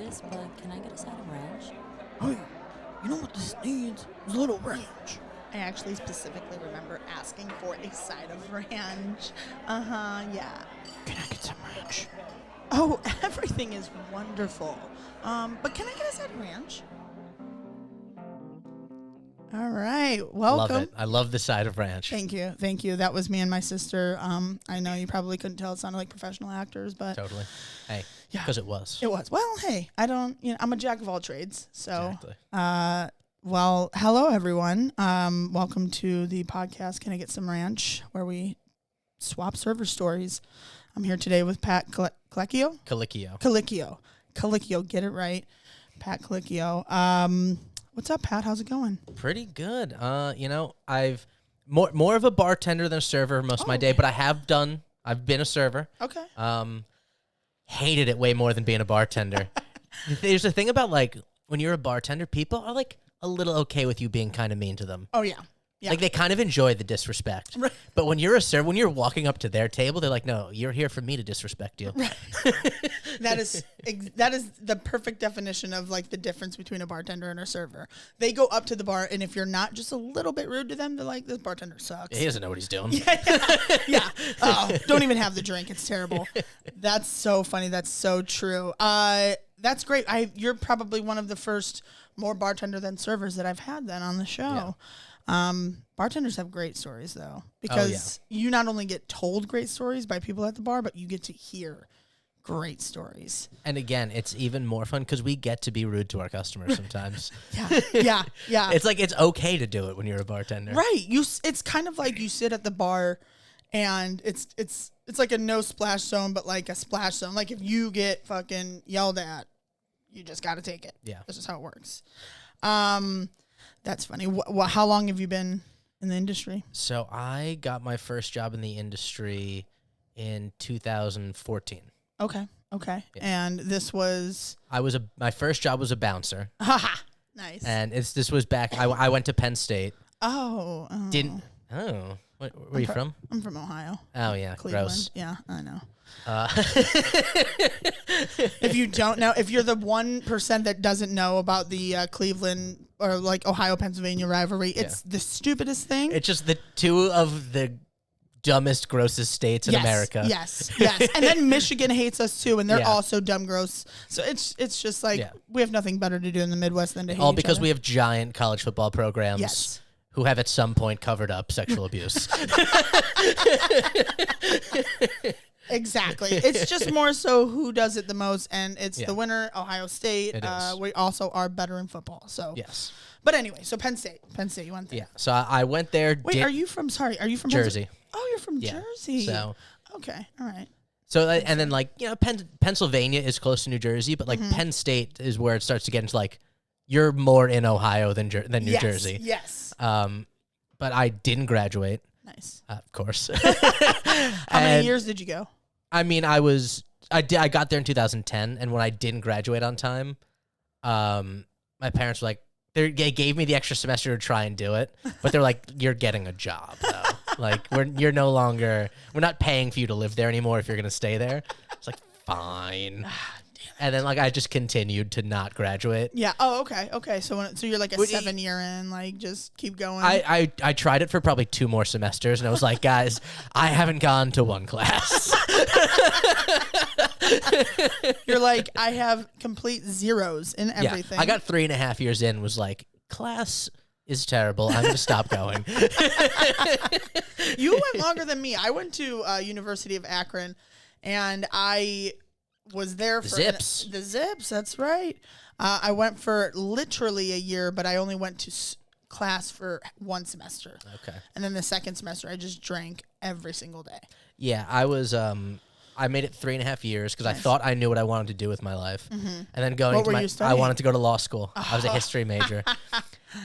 this, but can I get a side of ranch? Oh, yeah. You know what this needs? Is a little ranch. I actually specifically remember asking for a side of ranch. Yeah. Can I get some ranch? Oh, everything is wonderful. But can I get a side of ranch? All right, welcome. Love it. I love the side of ranch. Thank you. That was me and my sister. I know you probably couldn't tell; it sounded like professional actors, but Totally. Hey, Yeah. because it was. it was. Well, hey, I'm a jack of all trades. So, Exactly. well, hello everyone. Welcome to the podcast. Can I get some ranch? Where we swap server stories. I'm here today with Pat Colicchio. Colicchio. Get it right, Pat Colicchio. What's up, Pat? How's it going? Pretty good. I've more of a bartender than a server most of my day, but I've been a server. Okay. Hated it way more than being a bartender. There's a thing about like when you're a bartender, people are like a little okay with you being kind of mean to them. Oh yeah. Yeah. Like they kind of enjoy the disrespect. Right. But when you're a server, when you're walking up to their table, they're like, "No, you're here for me to disrespect you." That is the perfect definition of like the difference between a bartender and a server. They go up to the bar, and if you're not just a little bit rude to them, they're like, "This bartender sucks." He doesn't know what he's doing. Yeah. Oh, don't even have the drink. It's terrible. That's so funny. That's so true. That's great. You're probably one of the first more bartender than servers that I've had then on the show. Bartenders have great stories though, because you not only get told great stories by people at the bar, but you get to hear great stories. And again, it's even more fun because we get to be rude to our customers sometimes. Yeah. It's like it's okay to do it when you're a bartender. Right. It's kind of like you sit at the bar and it's like a no splash zone, but like a splash zone. Like if you get fucking yelled at, you just got to take it. Yeah. This is how it works. That's funny. How long have you been in the industry? So I got my first job in the industry in 2014. Okay. Yeah. And this was my first job was a bouncer. Nice. And this was back. I went to Penn State. Oh. Where are you from? I'm from Ohio. Oh yeah, Cleveland. gross. Yeah, I know. If you don't know, if you're the 1% that doesn't know about the Cleveland or like Ohio Pennsylvania rivalry, it's the stupidest thing. It's just the two of the dumbest, grossest states in America. Yes. And then Michigan hates us too, and they're Yeah. also dumb, gross. So it's just like we have nothing better to do in the Midwest than to hate All each because other. we have giant college football programs. Yes. Who have at some point covered up sexual abuse. Exactly. It's just more so who does it the most, and it's the winner, Ohio State. It is. We also are better in football. So Yes. But anyway, so Penn State, you went there. Yeah. So I went there. Wait, are you from Jersey? Oh, you're from Yeah. Jersey. So okay, all right. So and then like Pennsylvania is close to New Jersey, but like Penn State is where it starts to get into like you're more in Ohio than New Jersey. Yes. But I didn't graduate. Nice. Of course. How many years did you go? I mean, I got there in 2010, and when I didn't graduate on time, my parents were like, they gave me the extra semester to try and do it, but they're like, you're getting a job, though. Like, we're not paying for you to live there anymore if you're gonna stay there. It's like, fine. And then like I just continued to not graduate. Yeah. Oh, okay. So you're like a 7-year in, like just keep going. I tried it for probably 2 more semesters, and I was like, guys, I haven't gone to one class. You're like, I have complete zeros in everything. Yeah, I got 3.5 years in, was like, class is terrible. I'm going to stop going. You went longer than me. I went to University of Akron, and I was there for Zips. The Zips. That's right. I went for literally a year, but I only went to class for 1 semester. Okay. And then the second semester, I just drank every single day. Yeah, I was. I made it 3.5 years because I thought I knew what I wanted to do with my life, and then I wanted to go to law school. I was a history major,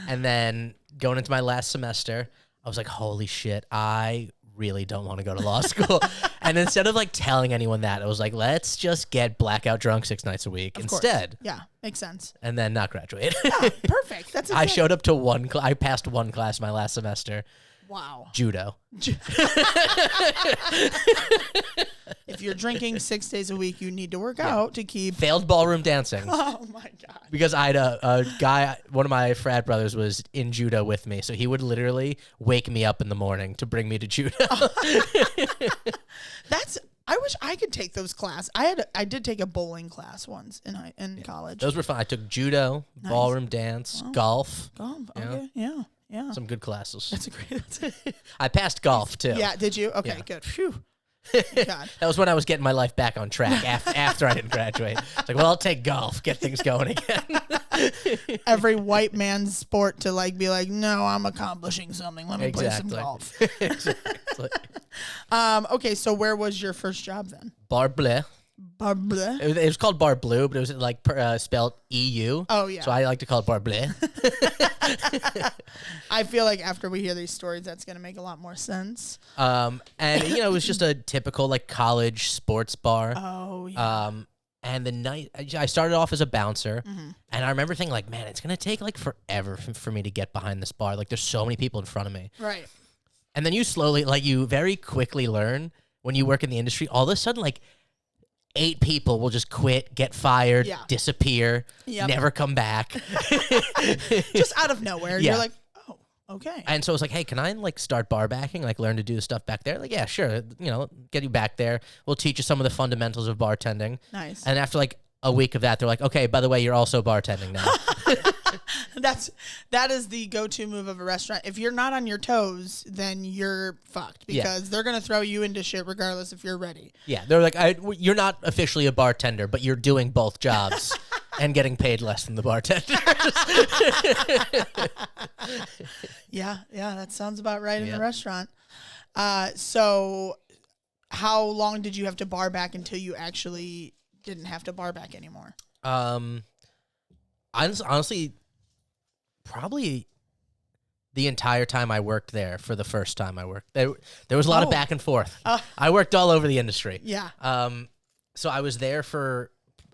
and then going into my last semester, I was like, "Holy shit! I really don't want to go to law school." And instead of like telling anyone that, I was like, "Let's just get blackout drunk 6 nights a week instead." Yeah, makes sense. And then not graduate. Yeah, perfect. That's I showed up to I passed 1 class my last semester. Wow. Judo. If you're drinking 6 days a week, you need to work out to keep. Failed ballroom dancing. Oh my God. Because I had a guy, one of my frat brothers was in judo with me, so he would literally wake me up in the morning to bring me to judo. I wish I could take those classes. I did take a bowling class once in college. Those were fun. I took judo, ballroom dance, golf. Golf. Okay. Yeah. Some good classes. That's a great. I passed golf too. Yeah. Did you? Okay. Yeah. Good. Phew. God. That was when I was getting my life back on track after I didn't graduate. It's like, well, I'll take golf, get things going again. Every white man's sport to like be like, no, I'm accomplishing something. Let me play some golf. Exactly. Okay, so where was your first job then? Bar Bleeth. Bar Bleeth? It was called Bar Blue, but it was like spelled EU. Oh, yeah. So I like to call it Bar Bleeth. I feel like after we hear these stories, that's going to make a lot more sense. And it was just a typical like college sports bar. Oh, yeah. And the night I started off as a bouncer, and I remember thinking like, man, it's gonna take like forever for me to get behind this bar. Like, there's so many people in front of me. Right. And then you very quickly learn when you work in the industry. All of a sudden, like 8 people will just quit, get fired, disappear, never come back, just out of nowhere. Yeah. You're like, oh, okay. And so I was like, hey, can I like start bar backing, like learn to do the stuff back there? Like, yeah, sure. Get you back there. We'll teach you some of the fundamentals of bartending. Nice. And after like a week of that, they're like, okay, by the way, you're also bartending now. That is the go-to move of a restaurant. If you're not on your toes, then you're fucked because they're gonna throw you into shit regardless if you're ready. Yeah, they're like, you're not officially a bartender, but you're doing both jobs and getting paid less than the bartenders. Yeah, that sounds about right in a restaurant. So how long did you have to bar back until you actually didn't have to bar back anymore? Honestly, probably the entire time I worked there. For the first time I worked there was a lot of back and forth. I worked all over the industry. Yeah. So I was there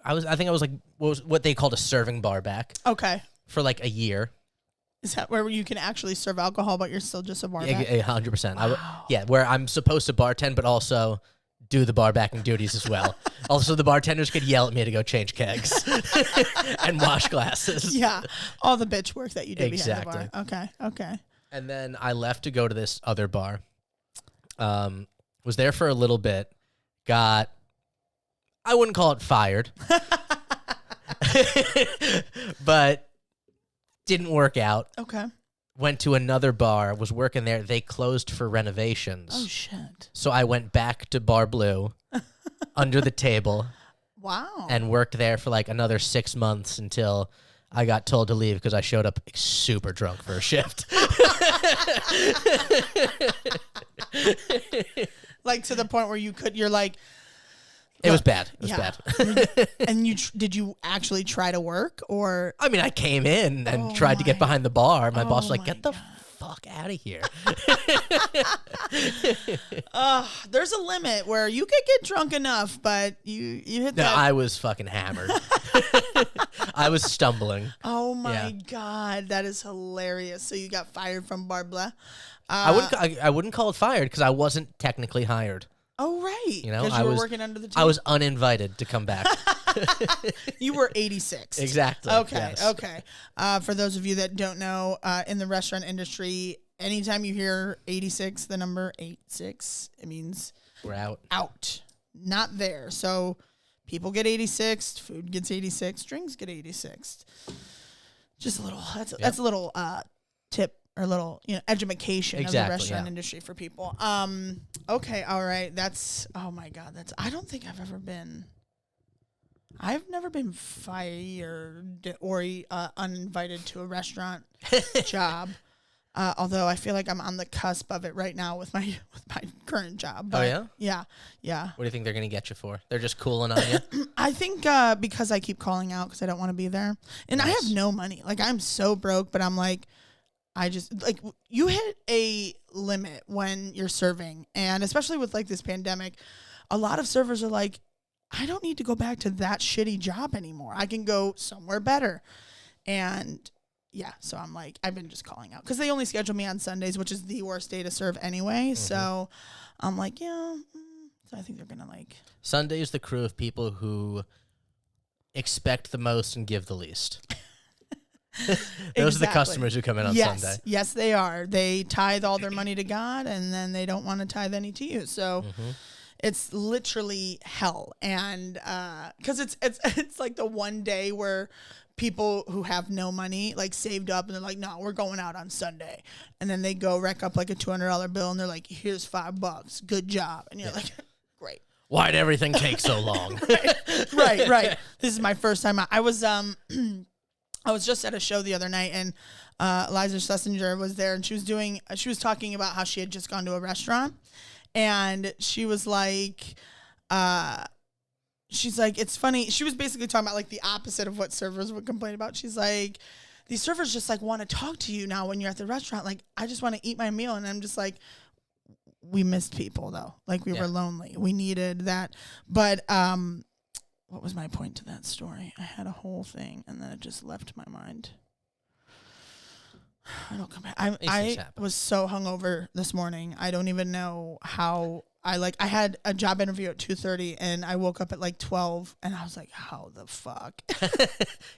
I think I was like what they called a serving bar back. Okay. For like a year. Is that where you can actually serve alcohol, but you're still just a bar back? 100%. Wow. Where I'm supposed to bartend, but also do the bar backing duties as well. Also, the bartenders could yell at me to go change kegs and wash glasses. Yeah, all the bitch work that you do Exactly. behind the bar. Okay. And then I left to go to this other bar. Was there for a little bit. I wouldn't call it fired, but didn't work out. Okay. Went to another bar, was working there. They closed for renovations. Oh, shit. So I went back to Bar Blue under the table. Wow. And worked there for like another 6 months until I got told to leave because I showed up super drunk for a shift. Like to the point where you're like... It was bad. It was bad. And did you actually try to work or? I mean, I came in and tried to get behind the bar. My boss was like, get the fuck out of here. There's a limit where you could get drunk enough, but you hit that. I was fucking hammered. I was stumbling. Oh my God. That is hilarious. So you got fired from Bar Bleeth? I wouldn't call it fired because I wasn't technically hired. Oh, right. Because you were working under the table. I was uninvited to come back. You were 86. Exactly. Okay. Yes. Okay. For those of you that don't know, in the restaurant industry, anytime you hear 86, the number 86, it means we're out. Out. Not there. So people get 86, food gets 86, drinks get 86. Just a little. That's a little tip. Or a little, education of the restaurant industry for people. Okay, all right. Oh my God. I don't think I've never been fired or uninvited to a restaurant job. Although I feel like I'm on the cusp of it right now with my current job. But oh yeah? Yeah. What do you think they're gonna get you for? They're just cooling on you? I think because I keep calling out because I don't want to be there. And I have no money. Like, I'm so broke, but I'm like, you hit a limit when you're serving. And especially with like this pandemic, a lot of servers are like, I don't need to go back to that shitty job anymore. I can go somewhere better. And yeah, so I'm like, I've been just calling out because they only schedule me on Sundays, which is the worst day to serve anyway. So I'm like, yeah. So I think they're gonna like. Sunday is the crew of people who expect the most and give the least. Those are the customers who come in on Sunday. Yes, they are. They tithe all their money to God, and then they don't want to tithe any to you. So it's literally hell. And because it's like the one day where people who have no money like saved up and they're like, no, we're going out on Sunday, and then they go rack up like a $200 bill and they're like, here's $5, good job, and you're like, great. Why'd everything take so long? Right. This is my first time out. I was just at a show the other night, and Liza Schlesinger was there, and she was talking about how she had just gone to a restaurant, and she was like, she's like, it's funny. She was basically talking about like the opposite of what servers would complain about. She's like, these servers just like want to talk to you now when you're at the restaurant. Like, I just want to eat my meal. And I'm just like, we missed people though. Like we were lonely. We needed that. But, what was my point to that story? I had a whole thing and then it just left my mind. I don't come back. I was so hungover this morning. I don't even know how. I had a job interview at 2:30 and I woke up at like 12 and I was like, how the fuck?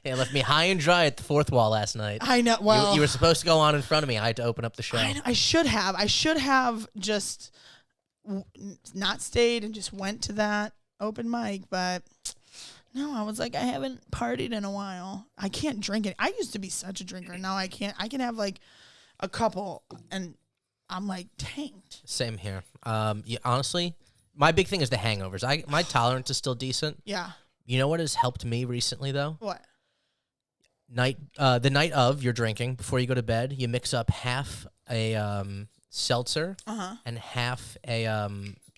Yeah, left me high and dry at the fourth wall last night. I know. Well, you were supposed to go on in front of me. I had to open up the show. I should have just not stayed and just went to that open mic, but no, I was like, I haven't partied in a while. I can't drink it. I used to be such a drinker. Now I can't. I can have like a couple and I'm like tanked. Same here. Honestly, my big thing is the hangovers. My tolerance is still decent. Yeah. You know what has helped me recently though? What? The night of you're drinking before you go to bed, you mix up half a seltzer and half a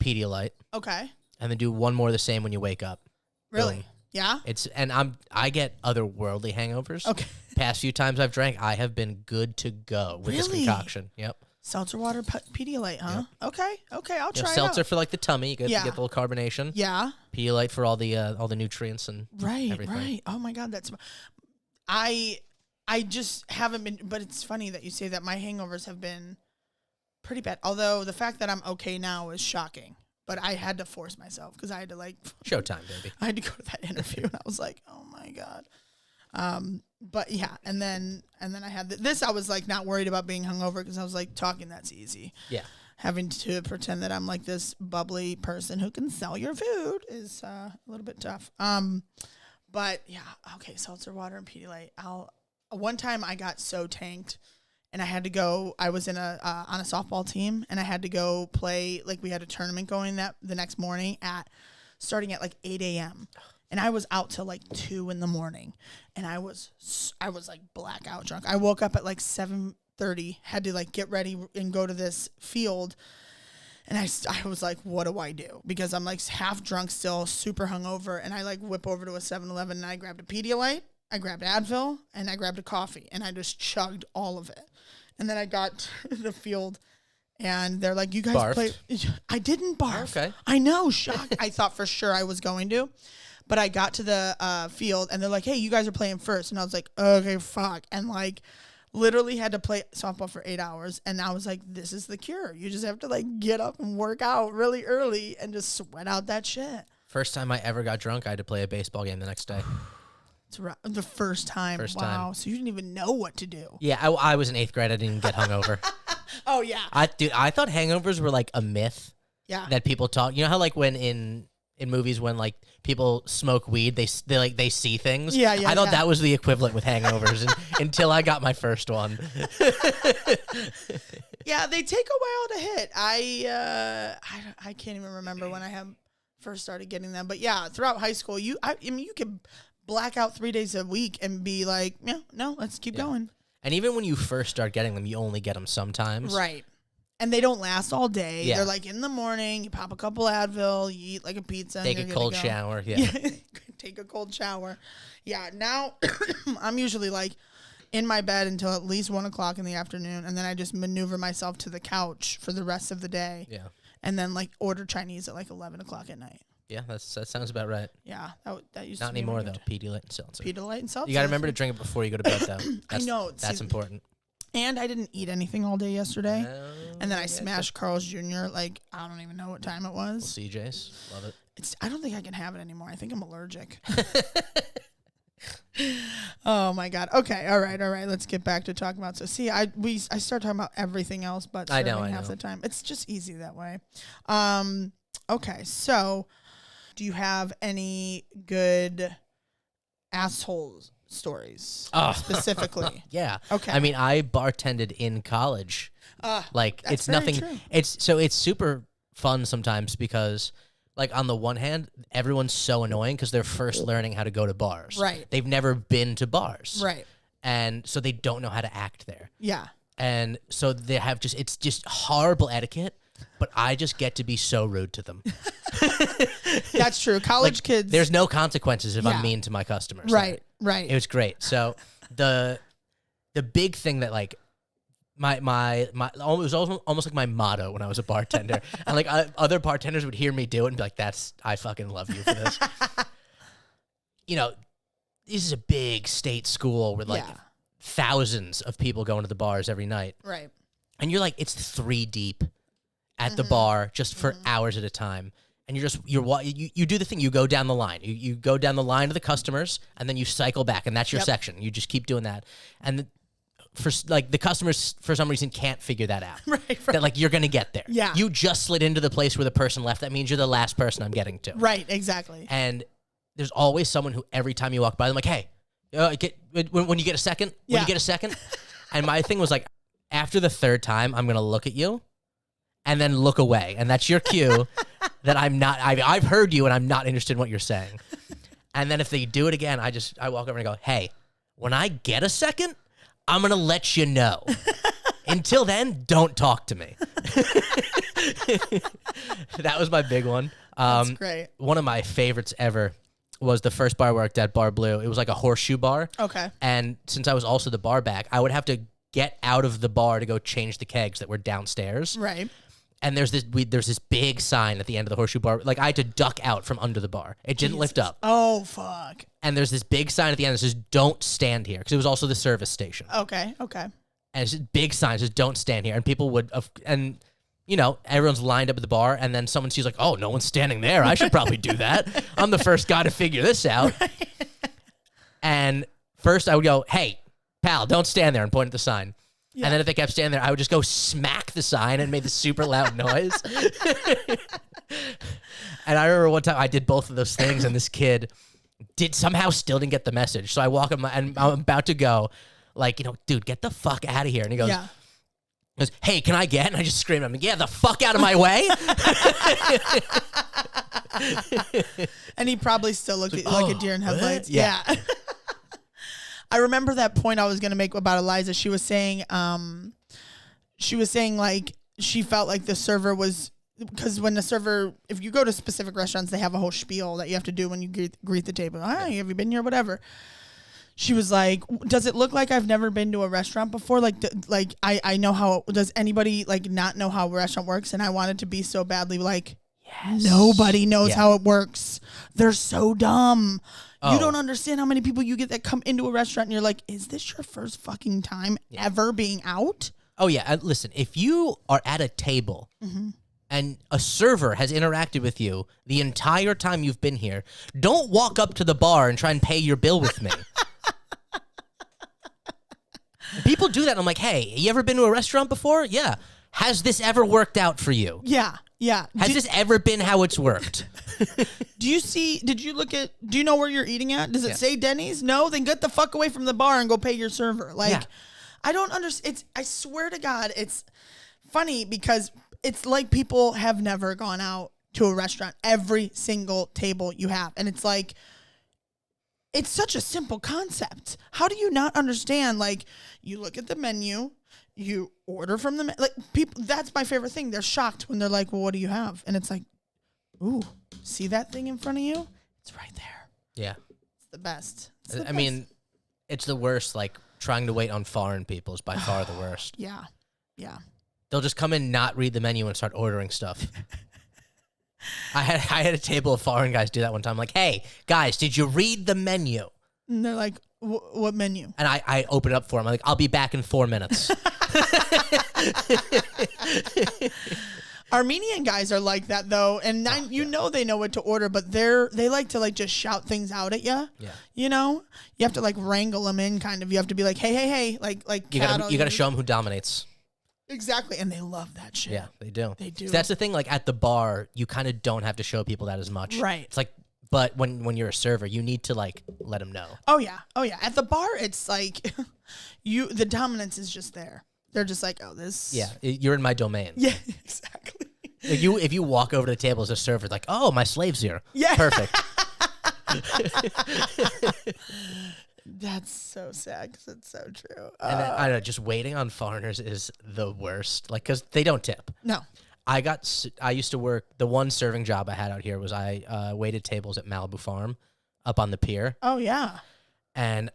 Pedialyte. Okay. And then do one more of the same when you wake up. Really? Boom. Yeah. I get otherworldly hangovers. Okay. Past few times I've drank, I have been good to go with this concoction. Yep. Seltzer water Pedialyte, huh? Yep. Okay, I'll try it seltzer out. for like the tummy, you get the little carbonation. Yeah. Pedialyte for all the nutrients and everything. Right. Oh my God, that's I just haven't been, but it's funny that you say that. My hangovers have been pretty bad. Although the fact that I'm okay now is shocking. But I had to force myself because I had to like showtime, baby. I had to go to that interview and I was like, oh my God. But yeah, and then I had this. I was like not worried about being hungover because I was like, talking that's easy. Yeah. Having to pretend that I'm like this bubbly person who can sell your food is a little bit tough. But yeah, okay, seltzer water and Pedialyte. One time I got so tanked. And I had to go. I was in on a softball team, and I had to go play. Like we had a tournament going the next morning starting at like 8 a.m. And I was out till like 2 a.m. And I was like blackout drunk. I woke up at like 7:30. Had to like get ready and go to this field. And I was like, what do I do? Because I'm like half drunk still, super hungover. And I like whip over to a 7-Eleven and I grabbed a Pedialyte. I grabbed Advil and I grabbed a coffee and I just chugged all of it. And then I got to the field and they're like, you guys Barfed? I didn't barf. Okay. I know, shocked. I thought for sure I was going to. But I got to the field and they're like, hey, you guys are playing first. And I was like, okay, fuck. And like literally had to play softball for 8 hours. And I was like, this is the cure. You just have to like get up and work out really early and just sweat out that shit. First time I ever got drunk, I had to play a baseball game the next day. The first time. Wow. So you didn't even know what to do. Yeah, I was in 8th grade. I didn't get hungover. Oh, yeah. I thought hangovers were like a myth. Yeah. That people talk. You know how like when in movies when like people smoke weed, they see things. Yeah. I thought that was the equivalent with hangovers until I got my first one. Yeah, they take a while to hit. I can't even remember when I first started getting them, but yeah, throughout high school, you could black out 3 days a week and be like, yeah, no, let's keep going. And even when you first start getting them, you only get them sometimes. Right. And they don't last all day. Yeah. They're like in the morning, you pop a couple Advil, you eat like a pizza. Take a cold shower. Yeah. Take a cold shower. Yeah. Now I'm usually like in my bed until at least 1 o'clock in the afternoon. And then I just maneuver myself to the couch for the rest of the day. Yeah. And then like order Chinese at like 11 o'clock at night. Yeah, that sounds about right. Yeah, that used Not to be anymore my though. go-to. Pedialyte and seltzer. Pedialyte and seltzer. You gotta remember to drink it before you go to bed, though. I know. That's important. And I didn't eat anything all day yesterday. And then I gotcha. smashed Carl's Jr. Like, I don't even know what time it was. CJ's. Love it. I don't think I can have it anymore. I think I'm allergic. Oh my God. Okay. All right. Let's get back to talking about. So see, I start talking about everything else, but I serving know. half the time. It's just easy that way. Okay. So, do you have any good assholes stories specifically? Yeah. Okay. I mean, I bartended in college. It's nothing. True. It's super fun sometimes because, like, on the one hand, everyone's so annoying because they're first learning how to go to bars. Right. They've never been to bars. Right. And so they don't know how to act there. Yeah. And so they have it's just horrible etiquette, but I just get to be so rude to them. That's true. College kids. There's no consequences if I'm mean to my customers. Right. Right. It was great. So the big thing that, like, my it was almost like my motto when I was a bartender. And like other bartenders would hear me do it and be like, I fucking love you for this. You know, this is a big state school with like thousands of people going to the bars every night. Right. And you're like, it's 3 deep at the bar just for hours at a time. And you do the thing. You go down the line. You go down the line of the customers, and then you cycle back, and that's your section. You just keep doing that. And the customers, for some reason, can't figure that out. Right. That, like, you're going to get there. Yeah. You just slid into the place where the person left. That means you're the last person I'm getting to. Right, exactly. And there's always someone who, every time you walk by them, like, hey, when you get a second, And my thing was, like, after the 3rd time, I'm going to look at you and then look away. And that's your cue that I've heard you and I'm not interested in what you're saying. And then if they do it again, I walk over and go, hey, when I get a second, I'm going to let you know. Until then, don't talk to me. That was my big one. That's great. One of my favorites ever was the first bar I worked at, Bar Blue. It was like a horseshoe bar. Okay. And since I was also the bar back, I would have to get out of the bar to go change the kegs that were downstairs. Right. And there's this big sign at the end of the horseshoe bar. Like, I had to duck out from under the bar. It didn't lift up. Oh, fuck. And there's this big sign at the end that says, don't stand here. Because it was also the service station. Okay. And it's this big sign that says, don't stand here. And people would, and, you know, everyone's lined up at the bar. And then someone sees, like, oh, no one's standing there. I should probably do that. I'm the first guy to figure this out. Right. And first I would go, hey, pal, don't stand there, and point at the sign. Yeah. And then if they kept standing there, I would just go smack the sign and made this super loud noise. And I remember one time I did both of those things, and this kid still didn't get the message. So I walk up and I'm about to go, like, you know, dude, get the fuck out of here. And he goes, hey, can I get? And I just screamed at him, yeah, the fuck out of my way. And he probably still looked at you like a deer in headlights. Yeah. I remember that point I was going to make about Eliza. She was saying like she felt like the server was, because when the server, if you go to specific restaurants, they have a whole spiel that you have to do when you greet the table. Hi, have you been here? Whatever. She was like, does it look like I've never been to a restaurant before? Like I know how, does anybody like not know how a restaurant works? And I wanted to be so badly like, yes. Nobody knows how it works. They're so dumb. You don't understand how many people you get that come into a restaurant and you're like, is this your first fucking time ever being out? Oh, yeah. Listen, if you are at a table and a server has interacted with you the entire time you've been here, don't walk up to the bar and try and pay your bill with me. People do that. And I'm like, hey, you ever been to a restaurant before? Yeah. Has this ever worked out for you? Yeah. Has this ever been how it's worked? Do you know where you're eating at? Does it say Denny's? No? Then get the fuck away from the bar and go pay your server. Like, I don't understand. I swear to God, it's funny because it's like people have never gone out to a restaurant. Every single table you have. And it's like, it's such a simple concept. How do you not understand? Like, you look at the menu, you order from the like people. That's my favorite thing. They're shocked when they're like, "Well, what do you have?" And it's like, "Ooh, see that thing in front of you? It's right there." Yeah, it's the best. I mean, it's the worst. Like, trying to wait on foreign people is by far the worst. Yeah. They'll just come in, not read the menu, and start ordering stuff. I had a table of foreign guys do that one time. I'm like, hey, guys, did you read the menu? And they're like, what menu? And I open it up for them. I'm like, I'll be back in 4 minutes. Armenian guys are like that though, and you know they know what to order, but they like to like just shout things out at you. Yeah, you know, you have to like wrangle them in, kind of. You have to be like, hey, like you gotta show them who dominates. Exactly, and they love that shit. Yeah, they do. They do. So that's the thing. Like at the bar, you kind of don't have to show people that as much. Right. It's like, but when you're a server, you need to like let them know. Oh yeah. At the bar, it's like the dominance is just there. They're just like, oh, this. Yeah, you're in my domain. Yeah, exactly. If you walk over to the table as a server, it's like, oh, my slave's here. Yeah. Perfect. That's so sad because it's so true. And then, I don't know, just waiting on foreigners is the worst. Like, because they don't tip. No. I used to work, the one serving job I had out here was I waited tables at Malibu Farm up on the pier. Oh, yeah. And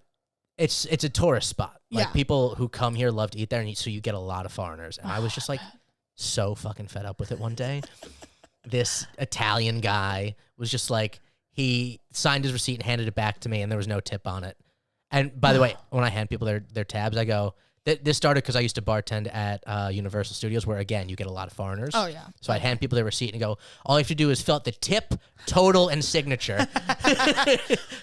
it's a tourist spot. Like, Yeah. people who come here love to eat there, and so you get a lot of foreigners. And I was just like so fucking fed up with it one day. This Italian guy was just like, he signed his receipt and handed it back to me, and there was no tip on it. And by the way, when I hand people their tabs, I go, this started because I used to bartend at Universal Studios, where, again, you get a lot of foreigners. Oh, yeah. So I'd hand people their receipt and go, all you have to do is fill out the tip, total, and signature.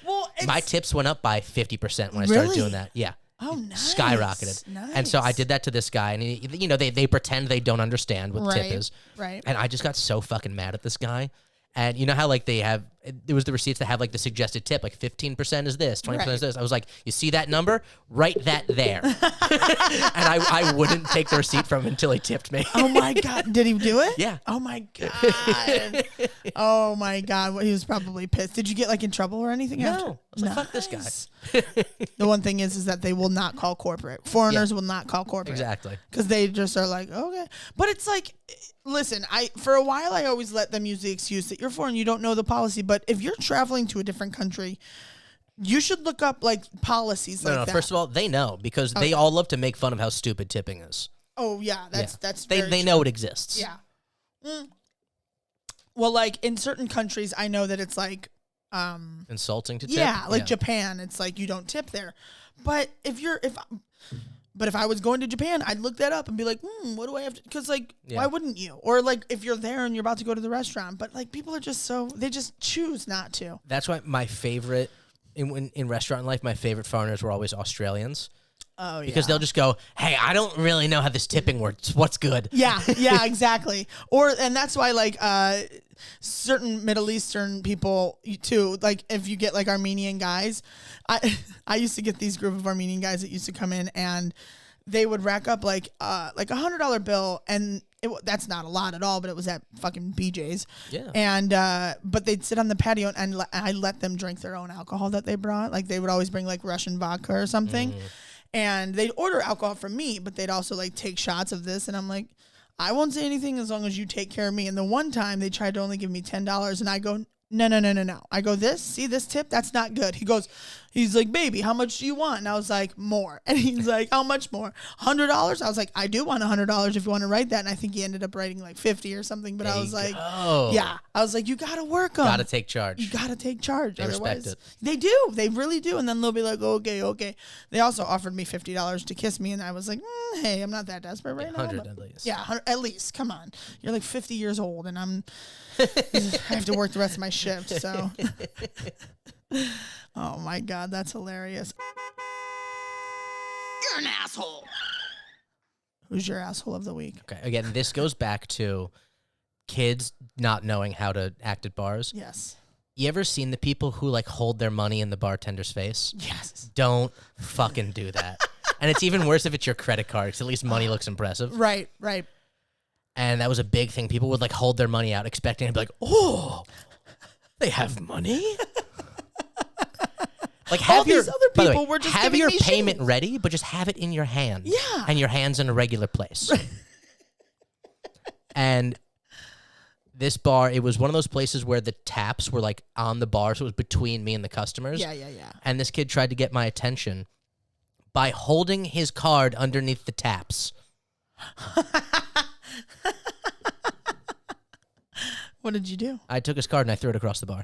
Well, My tips went up by 50% when I started doing that. Yeah. Oh, nice. Skyrocketed. Nice. And so I did that to this guy, and they pretend they don't understand what tip is. Right. And I just got so fucking mad at this guy. And you know how like they have, there was the receipts that have like the suggested tip, like 15% is this, 20% is this. I was like, you see that number? Write that there. And I wouldn't take the receipt from him until he tipped me. Oh my God. Did he do it? Yeah. Oh my God. Oh my God. Well, he was probably pissed. Did you get like in trouble or anything after? No. I was like, fuck this guy. The one thing is that they will not call corporate. Foreigners will not call corporate. Exactly. Because they just are like, okay. But it's like, listen, for a while I always let them use the excuse that you're foreign, you don't know the policy. But if you're traveling to a different country, you should look up like policies like that. First of all, they know because they all love to make fun of how stupid tipping is. Oh yeah, that's they know it exists. Yeah. Well, like in certain countries, I know that it's like insulting to tip. Yeah, like Japan, it's like you don't tip there. But if I was going to Japan, I'd look that up and be like, what do I have to? Because like, why wouldn't you? Or like, if you're there and you're about to go to the restaurant, but like, people are just they just choose not to. That's why my favorite in restaurant life, my favorite foreigners were always Australians. Oh yeah, because they'll just go, hey, I don't really know how this tipping works. What's good? Yeah, exactly. And that's why like certain Middle Eastern people too, like if you get like Armenian guys, I used to get these group of Armenian guys that used to come in and they would rack up like $100 bill, and that's not a lot at all, but it was at fucking BJ's. Yeah. And but they'd sit on the patio and I let them drink their own alcohol that they brought. Like they would always bring like Russian vodka or something. And they'd order alcohol from me, but they'd also like take shots of this. And I'm like, I won't say anything as long as you take care of me. And the one time they tried to only give me $10, and I go, no. I go, see this tip? That's not good. He's like, baby, how much do you want? And I was like, more. And he's like, how much more? $100? I was like, I do want $100 if you want to write that. And I think he ended up writing like 50 or something. But I was like, yeah. I was like, you got to work them. Got to take charge. You got to take charge. They respect it. They do. They really do. And then they'll be like, okay. They also offered me $50 to kiss me. And I was like, hey, I'm not that desperate right now. 100 at least. Yeah, 100, at least. Come on. You're like 50 years old and I have to work the rest of my shift. So, oh my God, that's hilarious. You're an asshole. Who's your asshole of the week? Okay, again, this goes back to kids not knowing how to act at bars. Yes. You ever seen the people who like hold their money in the bartender's face? Yes. Don't fucking do that. And it's even worse if it's your credit card, because at least money looks impressive. Right. And that was a big thing. People would like hold their money out expecting to be like, oh, they have money? Like have these other people were just have giving your me payment shoes. ready, but just have it in your hand. Yeah. And your hand's in a regular place. And this bar, it was one of those places where the taps were like on the bar, so it was between me and the customers. Yeah. And this kid tried to get my attention by holding his card underneath the taps. What did you do? I took his card and I threw it across the bar.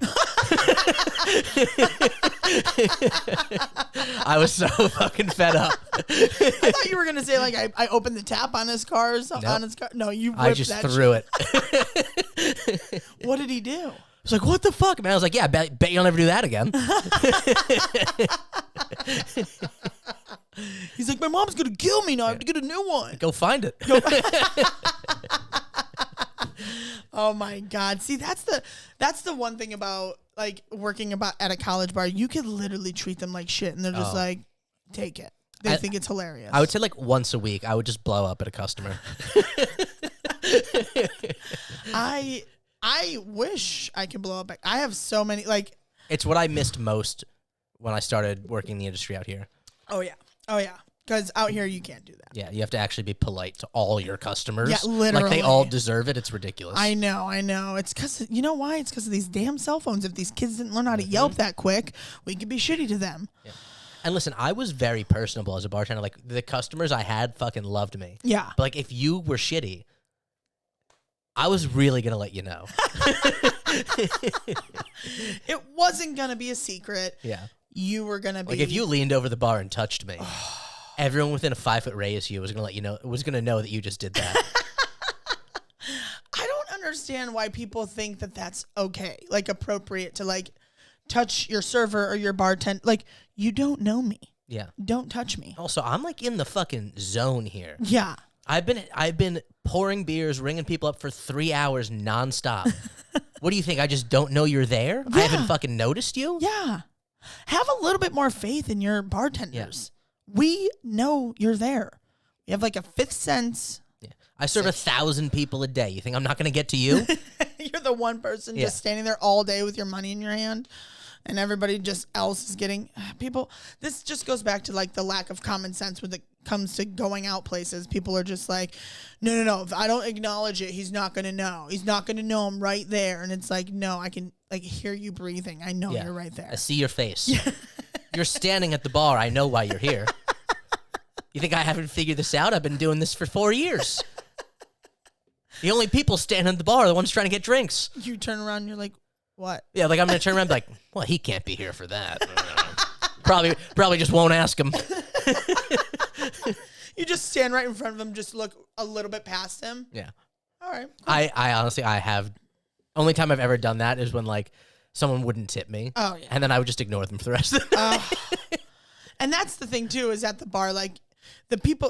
I was so fucking fed up. I thought you were gonna say like I opened the tap on his car or something. Nope. On his car. No, you. I just threw it. What did he do? I was like, what the fuck, man? I was like, yeah, bet you'll never do that again. He's like, my mom's gonna kill me now. I have to get a new one. Go find it. Oh my God. See, that's the one thing about like working at a college bar. You could literally treat them like shit and they're just like, take it. They think it's hilarious. I would say like once a week, I would just blow up at a customer. I wish I could blow up. I have so many, like. It's what I missed most when I started working in the industry out here. Oh, yeah. Because out here, you can't do that. Yeah, you have to actually be polite to all your customers. Yeah, literally. Like they all deserve it. It's ridiculous. I know. It's because, you know why? It's because of these damn cell phones. If these kids didn't learn how to Yelp that quick, we could be shitty to them. Yeah. And listen, I was very personable as a bartender. Like the customers I had fucking loved me. Yeah. But like if you were shitty, I was really going to let you know. It wasn't going to be a secret. Yeah. You were going to be. Like if you leaned over the bar and touched me, everyone within a 5-foot radius of you was going to let you know, was going to know that you just did that. I don't understand why people think that that's okay. Like appropriate to like touch your server or your bartender. Like you don't know me. Yeah. Don't touch me. Also, I'm like in the fucking zone here. Yeah. I've been pouring beers, ringing people up for 3 hours nonstop. What do you think? I just don't know you're there? Yeah. I haven't fucking noticed you? Yeah. Have a little bit more faith in your bartenders. Yeah. We know you're there. We have like a fifth sense. Yeah. I serve 1,000 people a day. You think I'm not going to get to you? You're the one person just standing there all day with your money in your hand. And everybody just else is getting people. This just goes back to like the lack of common sense when it comes to going out places. People are just like, no. If I don't acknowledge it, he's not going to know. He's not going to know I'm right there. And it's like, no, I can like hear you breathing. I know you're right there. I see your face. You're standing at the bar. I know why you're here. You think I haven't figured this out? I've been doing this for 4 years. The only people standing at the bar are the ones trying to get drinks. You turn around and you're like, what? Yeah, like I'm going to turn around and be like, well, he can't be here for that. Probably just won't ask him. You just stand right in front of him, just look a little bit past him. Yeah. All right. Cool. I honestly, I have, only time I've ever done that is when like someone wouldn't tip me. Oh, yeah. And then I would just ignore them for the rest of the day. And that's the thing too, is at the bar, like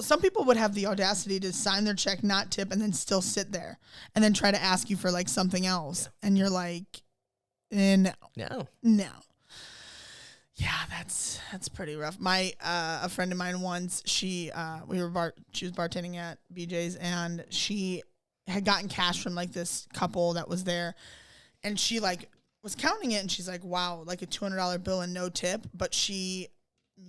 some people would have the audacity to sign their check, not tip, and then still sit there and then try to ask you for like something else. Yeah. And you're like, no. Yeah, that's pretty rough. My a friend of mine once, she was bartending at BJ's, and she had gotten cash from like this couple that was there, and she like was counting it, and she's like, wow, like a $200 bill and no tip, but she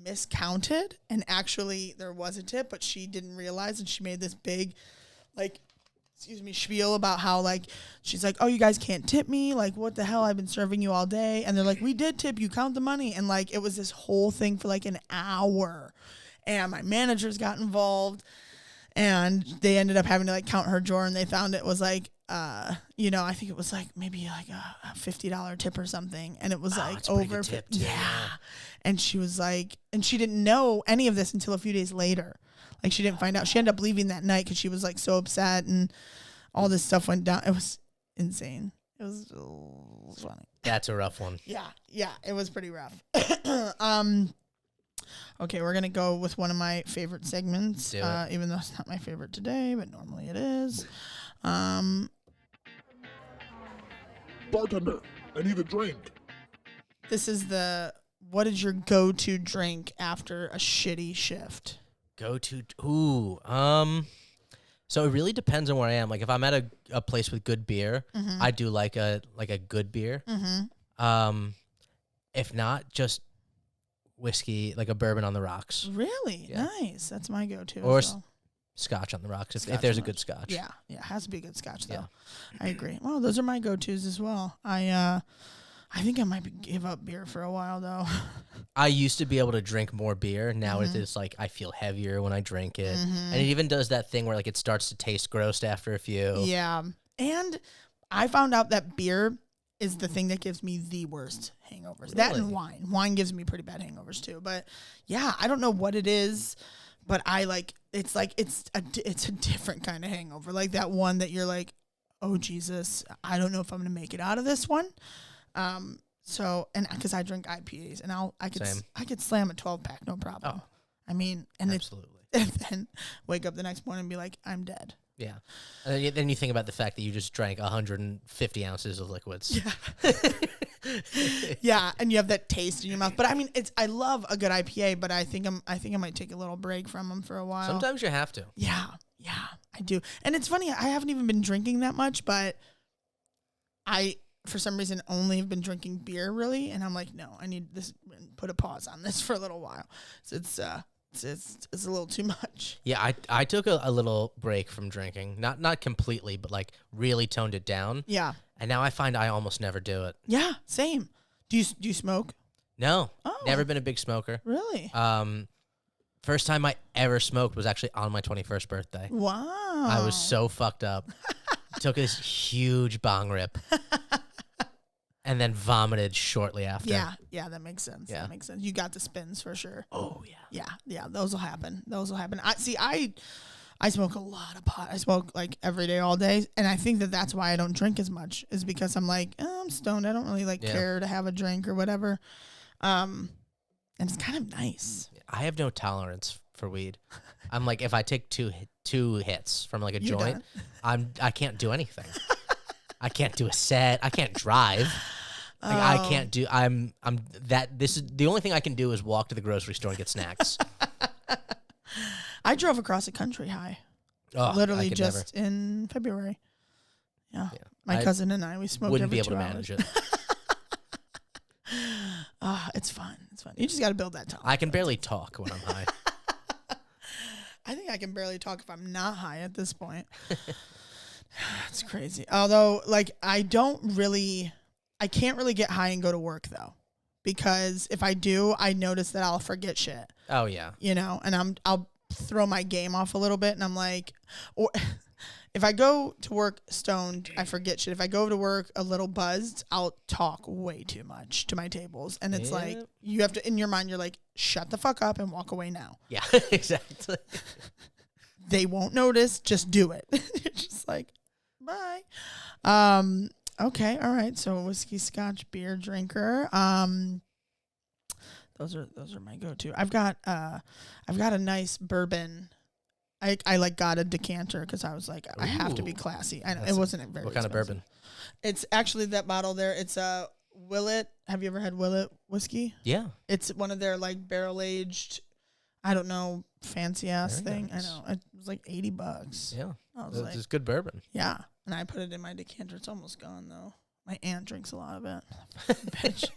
miscounted, and actually there was a tip, but she didn't realize, and she made this big like spiel about how like she's like, oh, you guys can't tip me, like what the hell, I've been serving you all day. And they're like, we did tip you, count the money. And like it was this whole thing for like an hour, and my managers got involved, and they ended up having to like count her drawer, and they found it was like I think it was like maybe like a $50 tip or something, and it was like over tip, yeah. And she was like, and she didn't know any of this until a few days later. Like, she didn't find out. She ended up leaving that night because she was, like, so upset, and all this stuff went down. It was insane. It was funny. That's a rough one. Yeah, it was pretty rough. Okay, we're going to go with one of my favorite segments, even though it's not my favorite today, but normally it is. Bartender, I need a drink. This is what is your go-to drink after a shitty shift? So it really depends on where I am. Like if I'm at a place with good beer, I do like a good beer. If not, just whiskey, like a bourbon on the rocks. Really? Yeah. Nice. That's my go-to. Or as well. Scotch on the rocks if there's a good scotch. Yeah, it has to be a good scotch though. Yeah. I agree. Well, those are my go-tos as well. I think I might give up beer for a while though. I used to be able to drink more beer. Now it's like I feel heavier when I drink it. And it even does that thing where like it starts to taste gross after a few. Yeah. And I found out that beer is the thing that gives me the worst hangovers. Really? That and wine. Wine gives me pretty bad hangovers too. But yeah, I don't know what it is, but it's a different kind of hangover. Like that one that you're like, oh Jesus, I don't know if I'm gonna make it out of this one. So and because I drink IPAs and I could slam a 12-pack no problem. Oh, I mean, and absolutely. And then wake up the next morning and be like, I'm dead. Yeah. And then you think about the fact that you just drank 150 ounces of liquids. Yeah. Yeah, and you have that taste in your mouth. But I mean, I love a good IPA, but I think I might take a little break from them for a while. Sometimes you have to. Yeah, I do. And it's funny, I haven't even been drinking that much, but I for some reason only have been drinking beer really, and I'm like, no, I need this, put a pause on this for a little while. So it's a little too much. Yeah, I took a little break from drinking. Not completely, but like really toned it down. Yeah. And now I find I almost never do it. Yeah, same. Do you smoke? No. Oh. Never been a big smoker. Really? First time I ever smoked was actually on my 21st birthday. Wow. I was so fucked up. Took this huge bong rip. And then vomited shortly after. Yeah, that makes sense. Yeah. That makes sense. You got the spins for sure. Oh yeah. Yeah, those will happen. I smoke a lot of pot. I smoke like every day, all day, and I think that's why I don't drink as much. Is because I'm like, I'm stoned. I don't really care to have a drink or whatever. And it's kind of nice. I have no tolerance for weed. I'm like, if I take two hits from like a joint, I can't do anything. I can't do a set. I can't drive. Like, I can't do. This is the only thing I can do is walk to the grocery store and get snacks. I drove across the country high. Oh, literally just in February. Yeah. My cousin and we smoked. Wouldn't every be able 2 to hours. manage it. It's fun. It's fun. You just got to build that tolerance. I can barely talk when I'm high. I think I can barely talk if I'm not high at this point. It's crazy. Although, like, I can't really get high and go to work though, because if I do, I notice that I'll forget shit. Oh yeah. You know, and I'll throw my game off a little bit, and I'm like, or if I go to work stoned, I forget shit. If I go to work a little buzzed, I'll talk way too much to my tables, and it's like you have to, in your mind, you're like, shut the fuck up and walk away now. Yeah, exactly. They won't notice. Just do it. You're just like, bye. Okay. All right. So whiskey, scotch, beer drinker. Those are my go-to. I've got a nice bourbon. I like got a decanter because I was like, I have to be classy. I know it wasn't very. What kind expensive. of bourbon? It's actually that bottle there. It's a Willet. Have you ever had Willet whiskey? Yeah. It's one of their like barrel aged. I don't know, fancy ass thing. Nice. I know. It was like $80. Yeah. It's like, good bourbon. Yeah. And I put it in my decanter. It's almost gone though. My aunt drinks a lot of it. Bitch.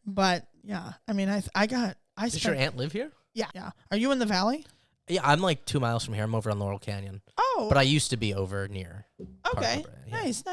But yeah, I mean, Does your aunt live here? Yeah. Are you in the valley? Yeah, I'm like 2 miles from here. I'm over on Laurel Canyon. Oh. But I used to be over near. Okay. Nice.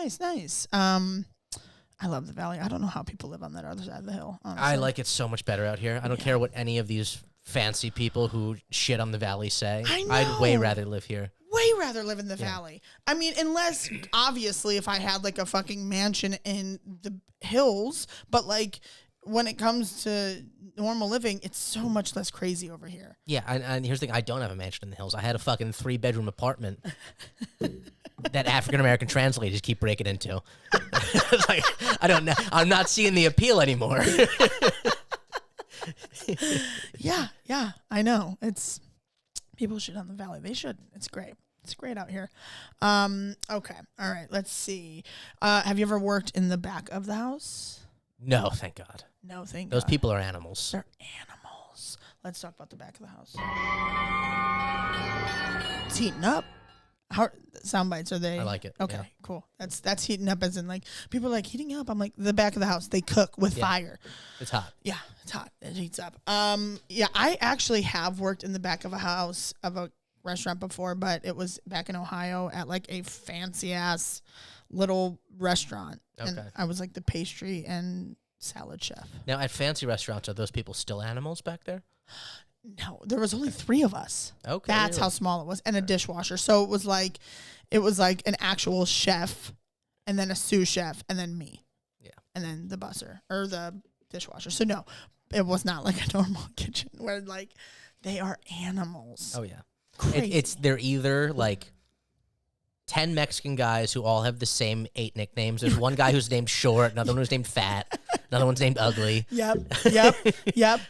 I love the valley. I don't know how people live on that other side of the hill. Honestly. I like it so much better out here. I don't care what any of these fancy people who shit on the valley say. I know. I'd way rather live here. Way rather live in the valley. I mean, unless, obviously, if I had like a fucking mansion in the hills, but like when it comes to normal living, it's so much less crazy over here. Yeah, and here's the thing. I don't have a mansion in the hills. I had a fucking 3-bedroom apartment that African-American translators keep breaking into. It's like, I don't know. I'm not seeing the appeal anymore. Yeah, I know. It's people shit on the valley. They should. It's great. It's great out here. Okay. All right. Let's see. Have you ever worked in the back of the house? No, thank God. No, thank God. Those people are animals. They're animals. Let's talk about the back of the house. It's heating up. How sound bites are they? I like it. Okay, yeah. Cool. That's heating up, as in like people are like heating up. I'm like the back of the house. They cook with fire. It's hot. Yeah, it's hot. It heats up. Yeah, I actually have worked in the back of a house of a restaurant before, but it was back in Ohio at like a fancy ass little restaurant, and I was like the pastry and salad chef. Now, at fancy restaurants, are those people still animals back there? No, there was only 3 of us. Okay. That's how small it was. And a dishwasher. So it was like an actual chef and then a sous chef and then me. Yeah. And then the busser or the dishwasher. So no, it was not like a normal kitchen where like they are animals. Oh yeah. Crazy. They're either like 10 Mexican guys who all have the same 8 nicknames. There's one guy who's named Short, another one who's named Fat, another one's named Ugly. Yep.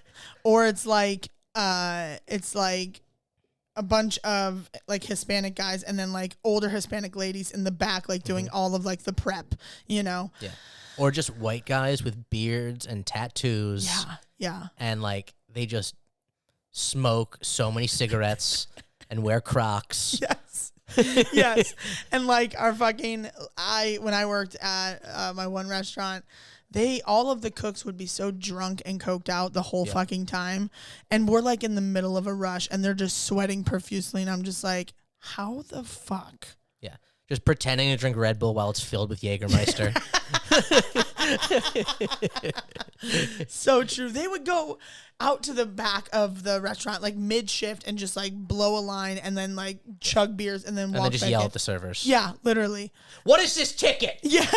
Or it's like a bunch of like Hispanic guys and then like older Hispanic ladies in the back like doing all of like the prep, you know? Yeah. Or just white guys with beards and tattoos. Yeah. And like they just smoke so many cigarettes and wear Crocs. Yes. And like when I worked at my one restaurant, all of the cooks would be so drunk and coked out the whole fucking time. And we're like in the middle of a rush and they're just sweating profusely. And I'm just like, how the fuck? Yeah. Just pretending to drink Red Bull while it's filled with Jägermeister. So true. They would go out to the back of the restaurant like mid-shift and just like blow a line and then like chug beers and then walk then just back yell in. at the servers. Yeah, literally. What is this ticket? Yeah.